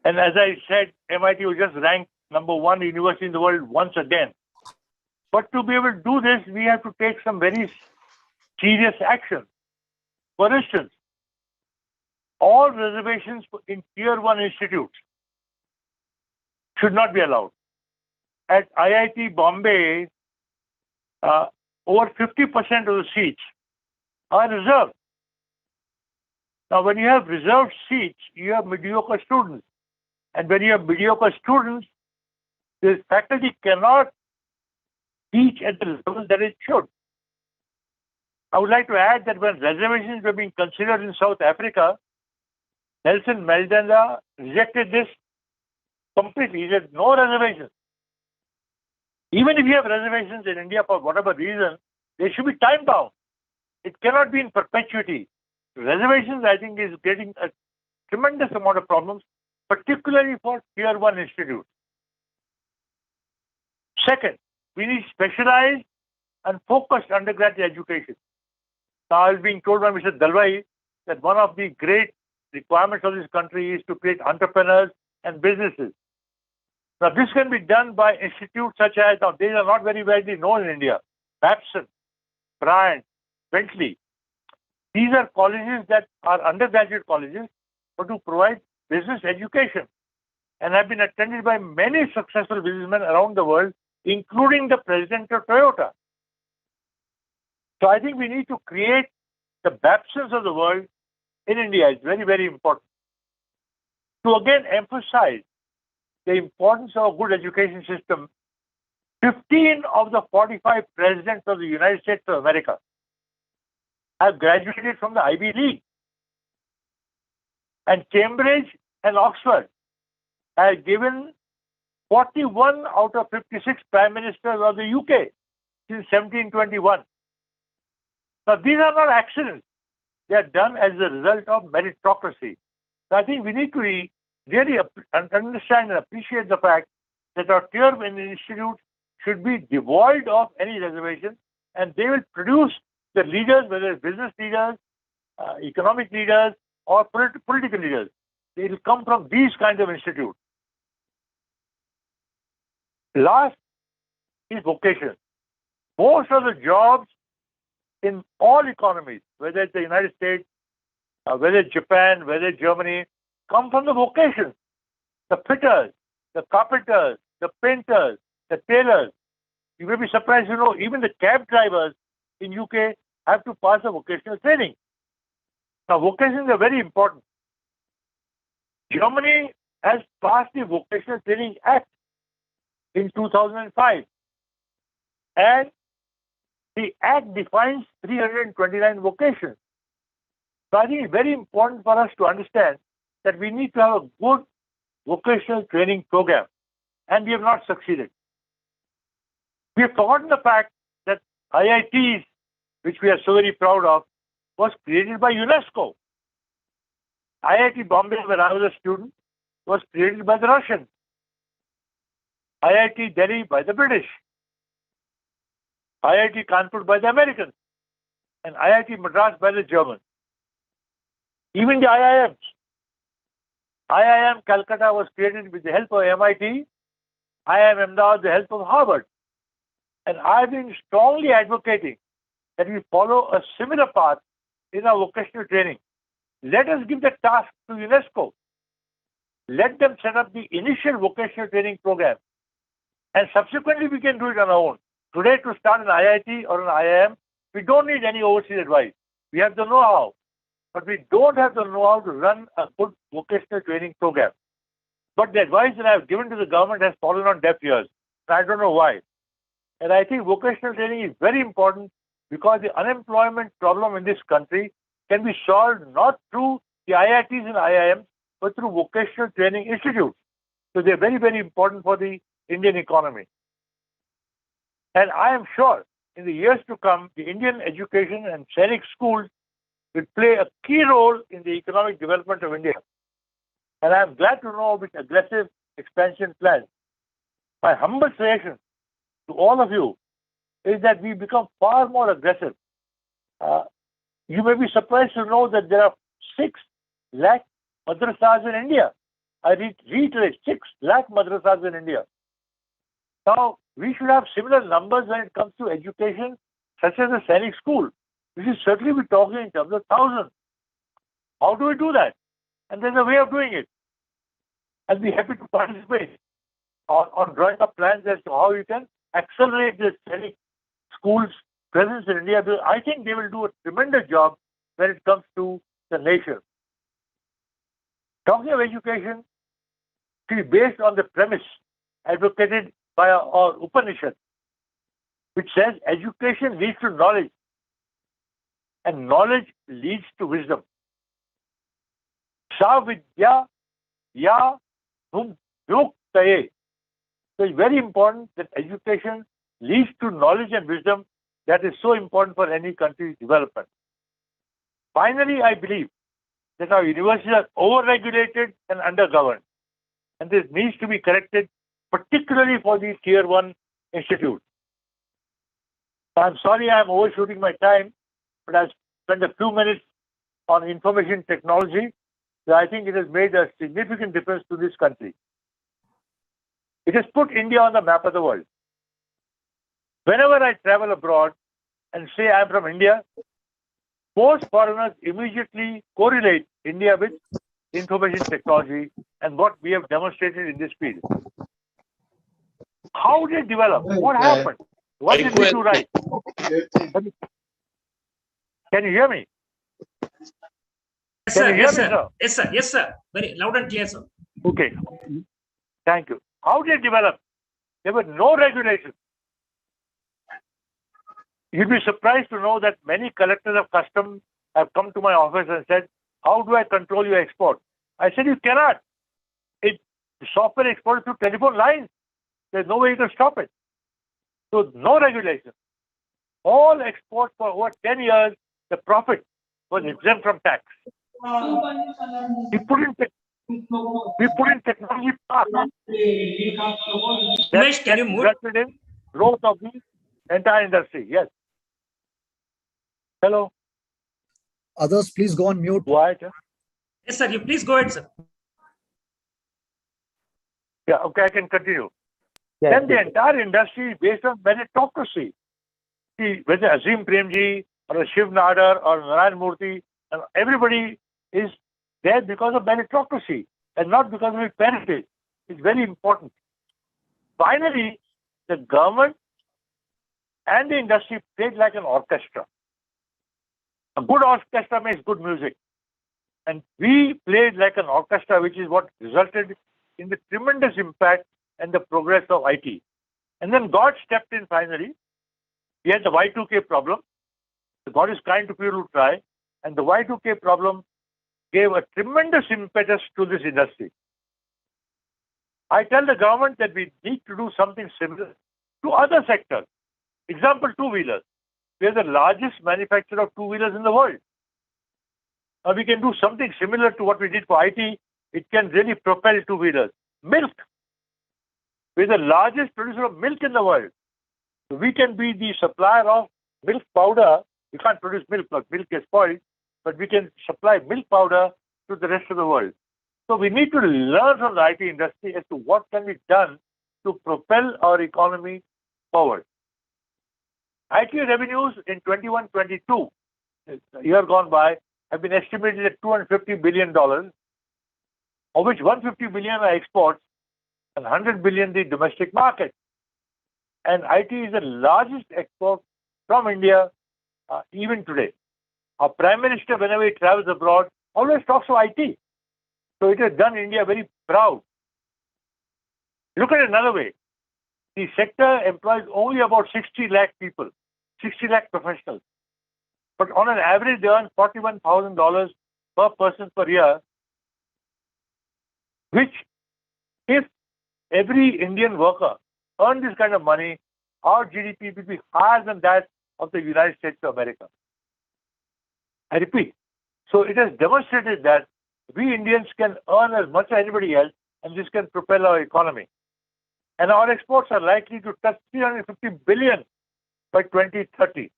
A: And as I said, MIT was just ranked #1 university in the world once again. But to be able to do this, we have to take some very serious action. For instance, all reservations in Tier 1 institutes should not be allowed. At IIT Bombay, over 50% of the seats are reserved. Now, when you have reserved seats, you have mediocre students. And when you have mediocre students, the faculty cannot teach at the level that it should. I would like to add that when reservations were being considered in South Africa, Nelson Mandela rejected this completely. He said, no reservations. Even if you have reservations in India for whatever reason, they should be time bound. It cannot be in perpetuity. Reservations, I think, is getting a tremendous amount of problems, particularly for Tier 1 institutes. Second, we need specialized and focused undergraduate education. Now, I was being told by Mr. Dalwai that one of the great requirements of this country is to create entrepreneurs and businesses. Now, this can be done by institutes such as, now these are not very widely known in India, Babson, Bryant, Bentley. These are colleges that are undergraduate colleges, but to provide business education, and have been attended by many successful businessmen around the world, including the president of Toyota. So I think we need to create the Babsons of the world in India. It's very, very important. To again emphasize the importance of a good education system, 15 of the 45 presidents of the United States of America have graduated from the Ivy League. And Cambridge and Oxford have given 41 out of 56 prime ministers of the UK since 1721. Now, these are not accidents. They are done as a result of meritocracy. So I think we need to really understand and appreciate the fact that our Tier 1 institutes should be devoid of any reservation, and they will produce the leaders, whether it's business leaders, economic leaders, or political leaders. They will come from these kinds of institutes. Last is vocation. Most of the jobs in all economies, whether it's the United States, whether it's Japan, whether it's Germany, come from the vocations. The fitters, the carpenters, the painters, the tailors. You may be surprised to know even the cab drivers in UK have to pass a vocational training. Now, vocations are very important. Germany has passed the Vocational Training Act in 2005. And the Act defines 329 vocations. So I think it's very important for us to understand that we need to have a good vocational training program. And we have not succeeded. We have forgotten the fact that IITs, which we are so very proud of, was created by UNESCO. IIT Bombay, where I was a student, was created by the Russians. IIT Delhi by the British. IIT Kanpur by the Americans. And IIT Madras by the Germans. Even the IIMs. IIM Calcutta was created with the help of MIT. IIM Ahmedabad with the help of Harvard. And I've been strongly advocating that we follow a similar path in our vocational training. Let us give the task to UNESCO. Let them set up the initial vocational training program. And subsequently, we can do it on our own. Today, to start an IIT or an IIM, we don't need any overseas advice. We have the know-how. But we don't have the know-how to run a good vocational training program. But the advice that I have given to the government has fallen on deaf ears. And I don't know why. And I think vocational training is very important because the unemployment problem in this country can be solved not through the IITs and IIMs, but through vocational training institutes. So they're very, very important for the Indian economy. And I am sure in the years to come, the Indian education and Sainik schools will play a key role in the economic development of India. And I am glad to know with aggressive expansion plans. My humble suggestion to all of you is that we become far more aggressive. You may be surprised to know that there are 6 lakh madrasas in India. I reiterate, 6 lakh madrasas in India. Now, we should have similar numbers when it comes to education, such as the Sainik school. We should certainly be talking in terms of thousands. How do we do that? And there's a way of doing it. I'll be happy to participate on drawing up plans as to how you can accelerate this training schools' presence in India. Because I think they will do a tremendous job when it comes to the nation. Talking of education, it is based on the premise advocated by our Upanishad, which says education leads to knowledge and knowledge leads to wisdom. Sa vidya ya hum yuktaye. So it's very important that education leads to knowledge and wisdom that is so important for any country's development. Finally, I believe that our universities are overregulated and undergoverned. And this needs to be corrected, particularly for these tier 1 institutes. I'm sorry I'm overshooting my time, but I'll spend a few minutes on information technology. So I think it has made a significant difference to this country. It has put India on the map of the world. Whenever I travel abroad and say I'm from India, most foreigners immediately correlate India with information technology and what we have demonstrated in this field. How did it develop? What happened? What did we do right? Can you hear me?
E: Yes,
A: Can
E: sir.
A: you hear
E: Yes,
A: me,
E: sir.
A: sir?
E: Yes, sir. Yes, sir. Very loud and clear, sir.
A: Okay. Thank you. How did it develop? There were no regulations. You'd be surprised to know that many collectors of customs have come to my office and said, how do I control your export? I said, you cannot. The software exported through telephone lines. There's no way you can stop it. So no regulation. All exports for over 10 years, the profit was exempt from tax. We put in technology park.
E: Umesh, can you move?
A: Resulted in growth of the entire industry. Yes. Hello.
B: Others, please go on mute.
A: Quiet.
E: Yes, sir. You please go ahead, sir.
A: Yeah, okay, I can continue. Then the entire industry is based on meritocracy. See, whether Azim Premji or Shiv Nadar or Narayan Murthy, and everybody is there because of meritocracy and not because of its parentage. It's very important. Finally, the government and the industry played like an orchestra. A good orchestra makes good music. And we played like an orchestra, which is what resulted in the tremendous impact and the progress of IT. And then God stepped in finally. We had the Y2K problem. God is kind to people who try. And the Y2K problem gave a tremendous impetus to this industry. I tell the government that we need to do something similar to other sectors. Example, two-wheelers. We are the largest manufacturer of two-wheelers in the world. Now we can do something similar to what we did for IT. It can really propel two-wheelers. Milk. We're the largest producer of milk in the world. So we can be the supplier of milk powder. We can't produce milk because milk is spoiled, but we can supply milk powder to the rest of the world. So we need to learn from the IT industry as to what can be done to propel our economy forward. IT revenues in 21-22, a year gone by, have been estimated at $250 billion, of which 150 billion are exports and 100 billion the domestic market. And IT is the largest export from India even today. Our Prime Minister, whenever he travels abroad, always talks of IT. So it has done India very proud. Look at it another way. The sector employs only about 60 lakh people, 60 lakh professionals. But on an average, they earn $41,000 per person per year, which if every Indian worker earned this kind of money, our GDP would be higher than that of the United States of America. I repeat. So it has demonstrated that we Indians can earn as much as anybody else, and this can propel our economy. And our exports are likely to touch 350 billion by 2030.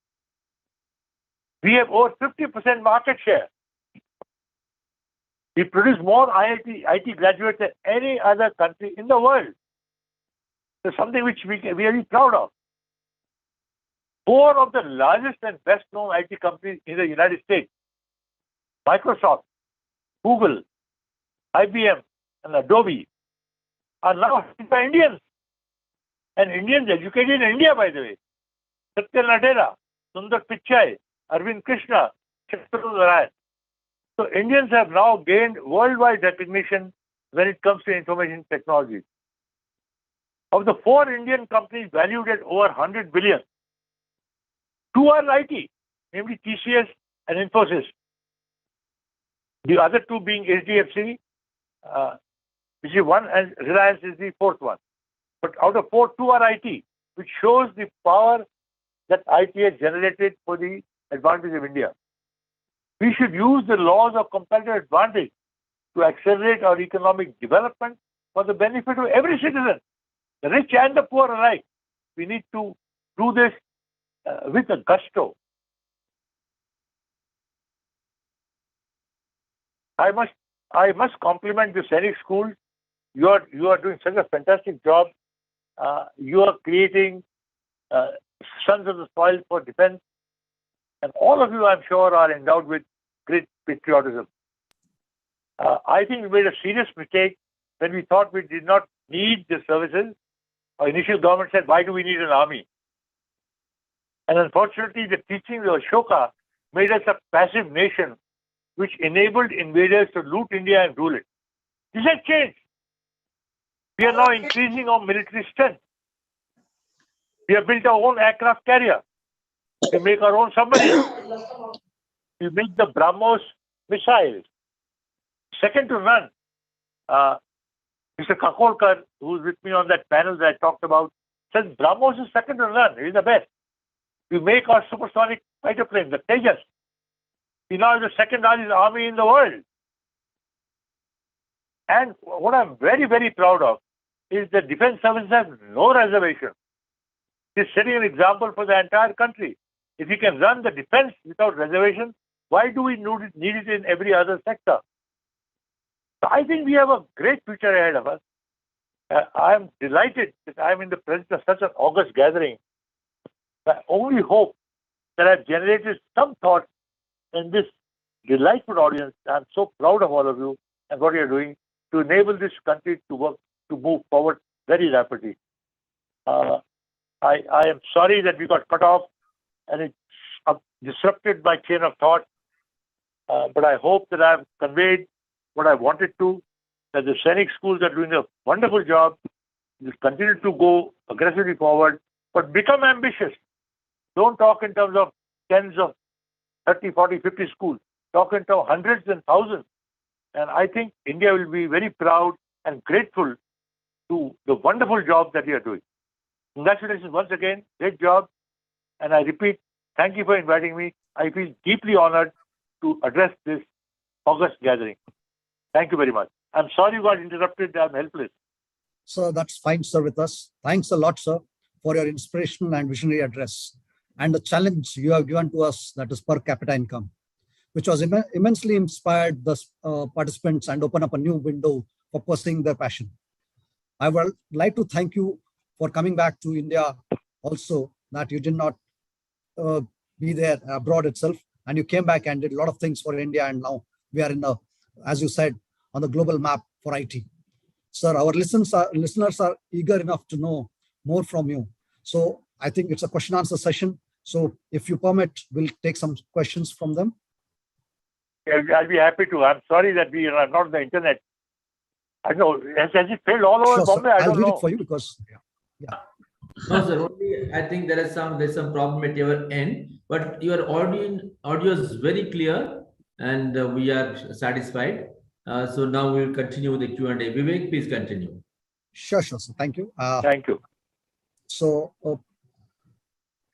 A: We have over 50% market share. We produce more IT graduates than any other country in the world. It's something which we are very proud of. 4 of the largest and best known IT companies in the United States, Microsoft, Google, IBM, and Adobe, are now headed by Indians. And Indians educated in India, by the way. Satya Nadella, Sundar Pichai, Arvind Krishna, Chandra Narayan. So Indians have now gained worldwide recognition when it comes to information technology. Of the 4 Indian companies valued at over 100 billion, 2 are IT, namely TCS and Infosys. The other 2 being HDFC, which is one, and Reliance is the 4th one. But out of 4, 2 are IT, which shows the power that IT has generated for the advantage of India. We should use the laws of competitive advantage to accelerate our economic development for the benefit of every citizen, the rich and the poor alike. We need to do this with a gusto. I must compliment the Sainik School. You are doing such a fantastic job. You are creating sons of the soil for defense, and all of you, I'm sure, are endowed with great patriotism. I think we made a serious mistake when we thought we did not need the services. Our initial government said, why do we need an army? And unfortunately, the teachings of Ashoka made us a passive nation, which enabled invaders to loot India and rule it. This has changed. We are now increasing our military strength. We have built our own aircraft carrier. We make our own submarines. We make the BrahMos missiles. Second to none. Mr. Kakolkar, who's with me on that panel that I talked about, says BrahMos is second to none. He's the best. We make our supersonic fighter plane, the Tejas. We now have the second largest army in the world. And what I'm very, very proud of is the defense services have no reservation. It's setting an example for the entire country. If we can run the defense without reservation, why do we need it in every other sector? So I think we have a great future ahead of us. I am delighted that I am in the presence of such an august gathering. I only hope that I've generated some thought in this delightful audience. I'm so proud of all of you and what you're doing to enable this country to work, to move forward very rapidly. I am sorry that we got cut off and it disrupted my chain of thought. But I hope that I've conveyed what I wanted to, that the Sainik schools are doing a wonderful job. Just continue to go aggressively forward, but become ambitious. Don't talk in terms of tens of 30, 40, 50 schools. Talk in terms of hundreds and thousands. And I think India will be very proud and grateful to the wonderful job that you are doing. Congratulations once again. Great job. And I repeat, thank you for inviting me. I feel deeply honored to address this august gathering. Thank you very much. I'm sorry you got interrupted. I'm helpless.
B: Sir, that's fine, sir, with us. Thanks a lot, sir, for your inspirational and visionary address and the challenge you have given to us, that is per capita income, which was immensely inspired the participants and open up a new window for pursuing their passion. I would like to thank you for coming back to India also, that you did not be there abroad itself, and you came back and did a lot of things for India, and now we are in the, as you said, on the global map for IT. Sir, our listeners are eager enough to know more from you. So I think it's a question answer session. So if you permit, we'll take some questions from them.
A: I'll be happy to. I'm sorry that we are not on the internet. I know, has it failed all over
B: Sure,
A: Bombay?
B: sir.
A: I
B: I'll
A: don't
B: read
A: know.
B: it for you because, yeah.
G: No, sir. Only I think there's some problem at your end, but your audio is very clear, and we are satisfied. So now we will continue with the Q&A. Vivek, please continue.
B: Sure, sir. Thank you.
A: Thank you.
B: So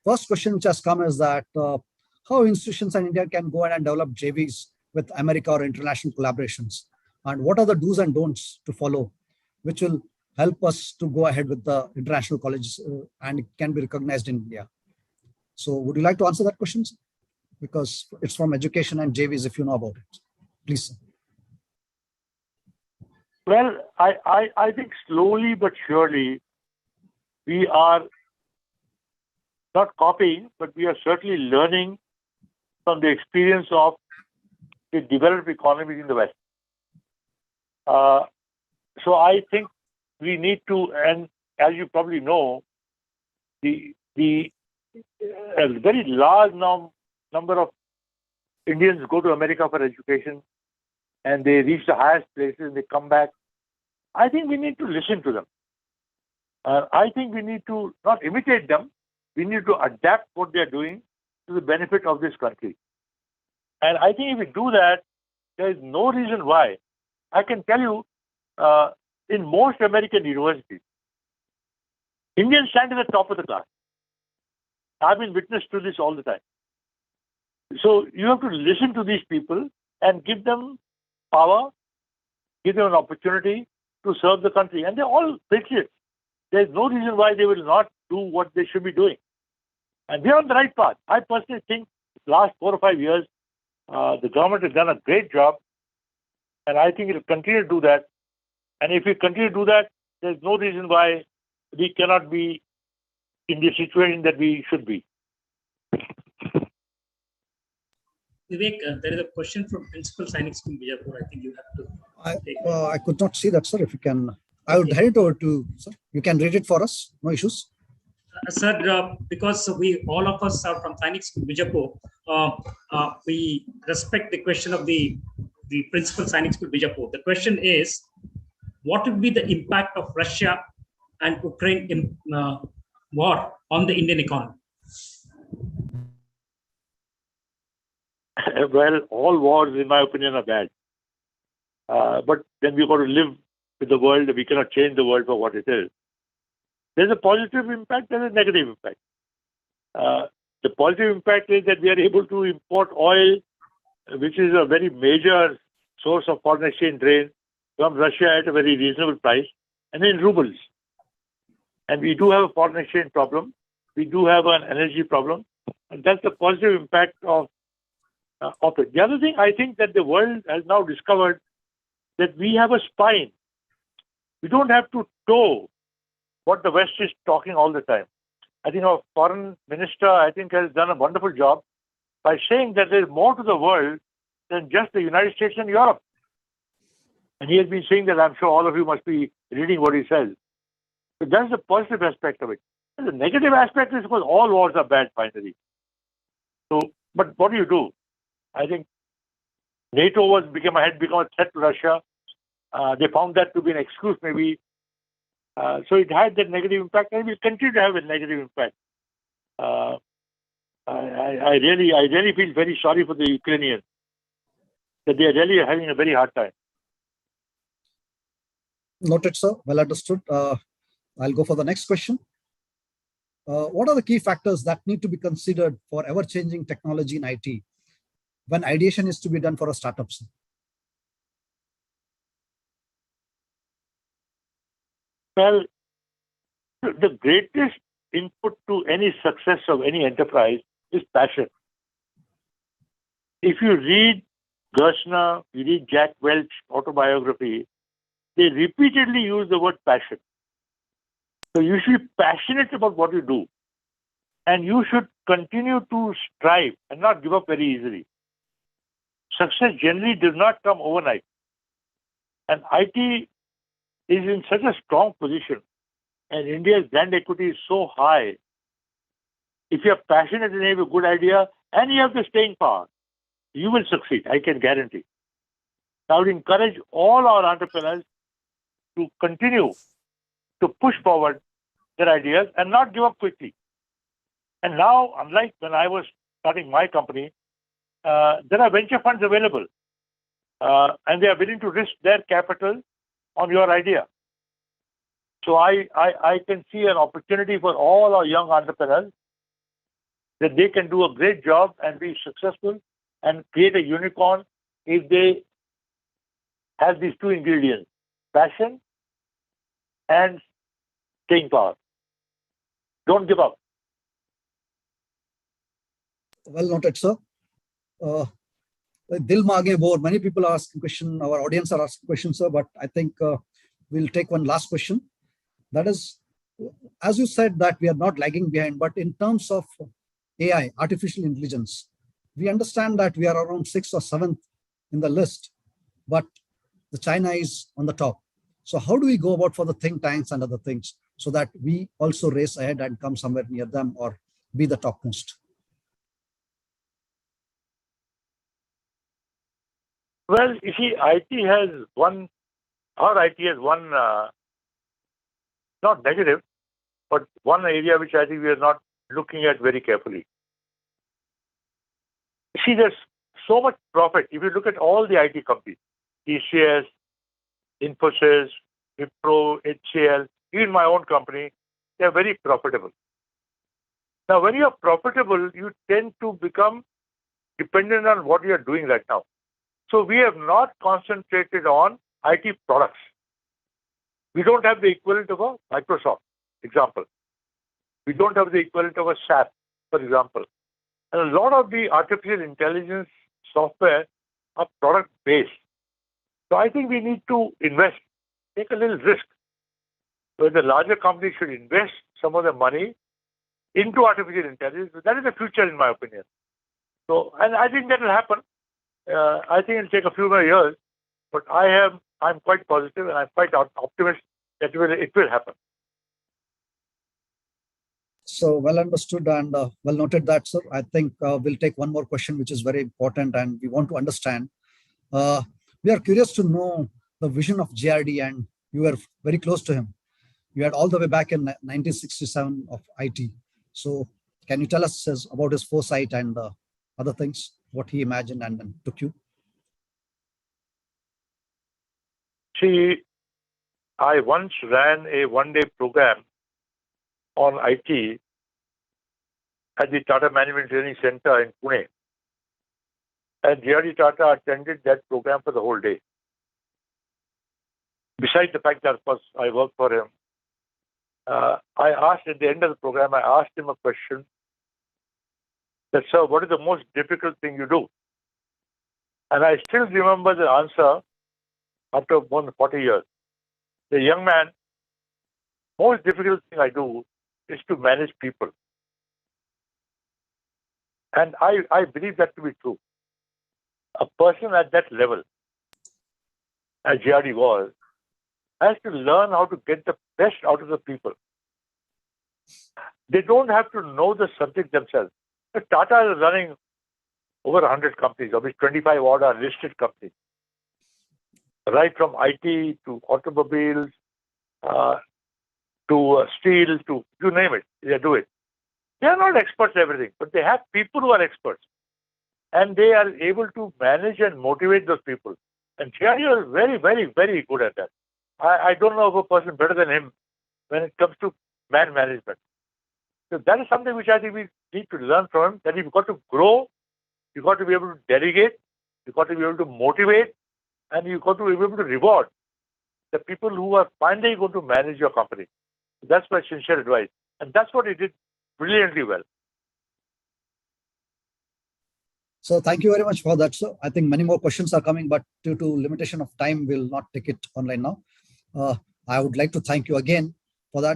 B: first question which has come is that how institutions in India can go ahead and develop JVs with America or international collaborations, and what are the do's and don'ts to follow, which will help us to go ahead with the international colleges and it can be recognized in India. So would you like to answer that question, sir? Because it's from education and JVs, if you know about it. Please, sir.
A: Well, I think slowly but surely we are not copying, but we are certainly learning from the experience of the developed economies in the West. So I think we need to, and as you probably know, a very large number of Indians go to America for education, and they reach the highest places and they come back. I think we need to listen to them. I think we need to not imitate them. We need to adapt what they are doing to the benefit of this country. And I think if we do that, there is no reason why. I can tell you, in most American universities, Indians stand at the top of the class. I've been witness to this all the time. So you have to listen to these people and give them power, give them an opportunity to serve the country. And they're all patriots. There's no reason why they will not do what they should be doing. And we're on the right path. I personally think the last 4 or 5 years, the government has done a great job. And I think it will continue to do that. And if we continue to do that, there's no reason why we cannot be in the situation that we should be.
E: Vivek, there is a question from Principal Sainik School, Bijapur. I think you have to take it.
B: I could not see that, sir. If you can, I would hand it over to, sir. You can read it for us. No issues.
E: Sir, because all of us are from Sainik School, Bijapur, we respect the question of the Principal Sainik School, Bijapur. The question is, what would be the impact of Russia and Ukraine war on the Indian economy?
A: Well, all wars, in my opinion, are bad. But then we've got to live with the world. We cannot change the world for what it is. There's a positive impact, there's a negative impact. The positive impact is that we are able to import oil, which is a very major source of foreign exchange drain, from Russia at a very reasonable price, and in rubles. And we do have a foreign exchange problem. We do have an energy problem. And that's the positive impact of it. The other thing, I think that the world has now discovered that we have a spine. We don't have to toe what the West is talking all the time. I think our foreign minister, I think, has done a wonderful job by saying that there's more to the world than just the United States and Europe. And he has been saying that. I'm sure all of you must be reading what he says. So that's the positive aspect of it. And the negative aspect is, because all wars are bad finally. So, but what do? I think NATO had become a threat to Russia. They found that to be an excuse, maybe. So it had that negative impact, and will continue to have a negative impact. I really feel very sorry for the Ukrainians, that they are really having a very hard time.
B: Noted, sir. Well understood. I'll go for the next question. What are the key factors that need to be considered for ever-changing technology in IT when ideation is to be done for a startup?
A: Well, the greatest input to any success of any enterprise is passion. If you read Gerstner, you read Jack Welch's autobiography, they repeatedly use the word passion. So you should be passionate about what you do. And you should continue to strive and not give up very easily. Success generally does not come overnight. And IT is in such a strong position, and India's brand equity is so high. If you are passionate and you have a good idea and you have the staying power, you will succeed, I can guarantee. I would encourage all our entrepreneurs to continue to push forward their ideas and not give up quickly. And now, unlike when I was starting my company, there are venture funds available, and they are willing to risk their capital on your idea. So I can see an opportunity for all our young entrepreneurs that they can do a great job and be successful and create a unicorn if they have these two ingredients: passion and staying power. Don't give up.
B: Well noted, sir. Dil Maage Bor, many people are asking questions, our audience are asking questions, sir, but I think we'll take one last question. That is, as you said that we are not lagging behind, but in terms of AI, artificial intelligence, we understand that we are around 6th or 7th in the list, but the China is on the top. So how do we go about for the think tanks and other things so that we also race ahead and come somewhere near them or be the topmost?
A: Well, you see, IT has one, our IT has one, not negative, but one area which I think we are not looking at very carefully. See, there's so much profit. If you look at all the IT companies, TCS, Infosys, Wipro, HCL, even my own company, they're very profitable. Now, when you're profitable, you tend to become dependent on what you are doing right now. So we have not concentrated on IT products. We don't have the equivalent of a Microsoft, example. We don't have the equivalent of a SAP, for example. And a lot of the artificial intelligence software are product-based. So I think we need to invest, take a little risk, where the larger companies should invest some of their money into artificial intelligence. That is the future, in my opinion. So, and I think that will happen. I think it'll take a few more years, but I'm quite positive and I'm quite optimistic that it will happen.
B: So well understood and well noted that, sir. I think we'll take one more question, which is very important and we want to understand. We are curious to know the vision of JRD, and you were very close to him. You had all the way back in 1967 of IT. So can you tell us about his foresight and other things, what he imagined and then took you?
A: See, I once ran a one-day program on IT at the Tata Management Training Center in Pune. And JRD Tata attended that program for the whole day. Besides the fact that, of course, I worked for him, I asked at the end of the program, I asked him a question that, sir, what is the most difficult thing you do? And I still remember the answer after more than 40 years. The young man, most difficult thing I do is to manage people. And I believe that to be true. A person at that level, as JRD was, has to learn how to get the best out of the people. They don't have to know the subject themselves. But Tata is running over 100 companies, of which 25 odd are listed companies. Right from IT to automobiles, to steel, to you name it, they do it. They are not experts at everything, but they have people who are experts. And they are able to manage and motivate those people. And JRD is very, very, very good at that. I don't know of a person better than him when it comes to man management. So that is something which I think we need to learn from him, that you've got to grow, you've got to be able to delegate, you've got to be able to motivate, and you've got to be able to reward the people who are finally going to manage your company. That's my sincere advice. And that's what he did brilliantly well.
B: So thank you very much for that, sir. I think many more questions are coming, but due to limitation of time, we'll not take it online now. I would like to thank you again for that.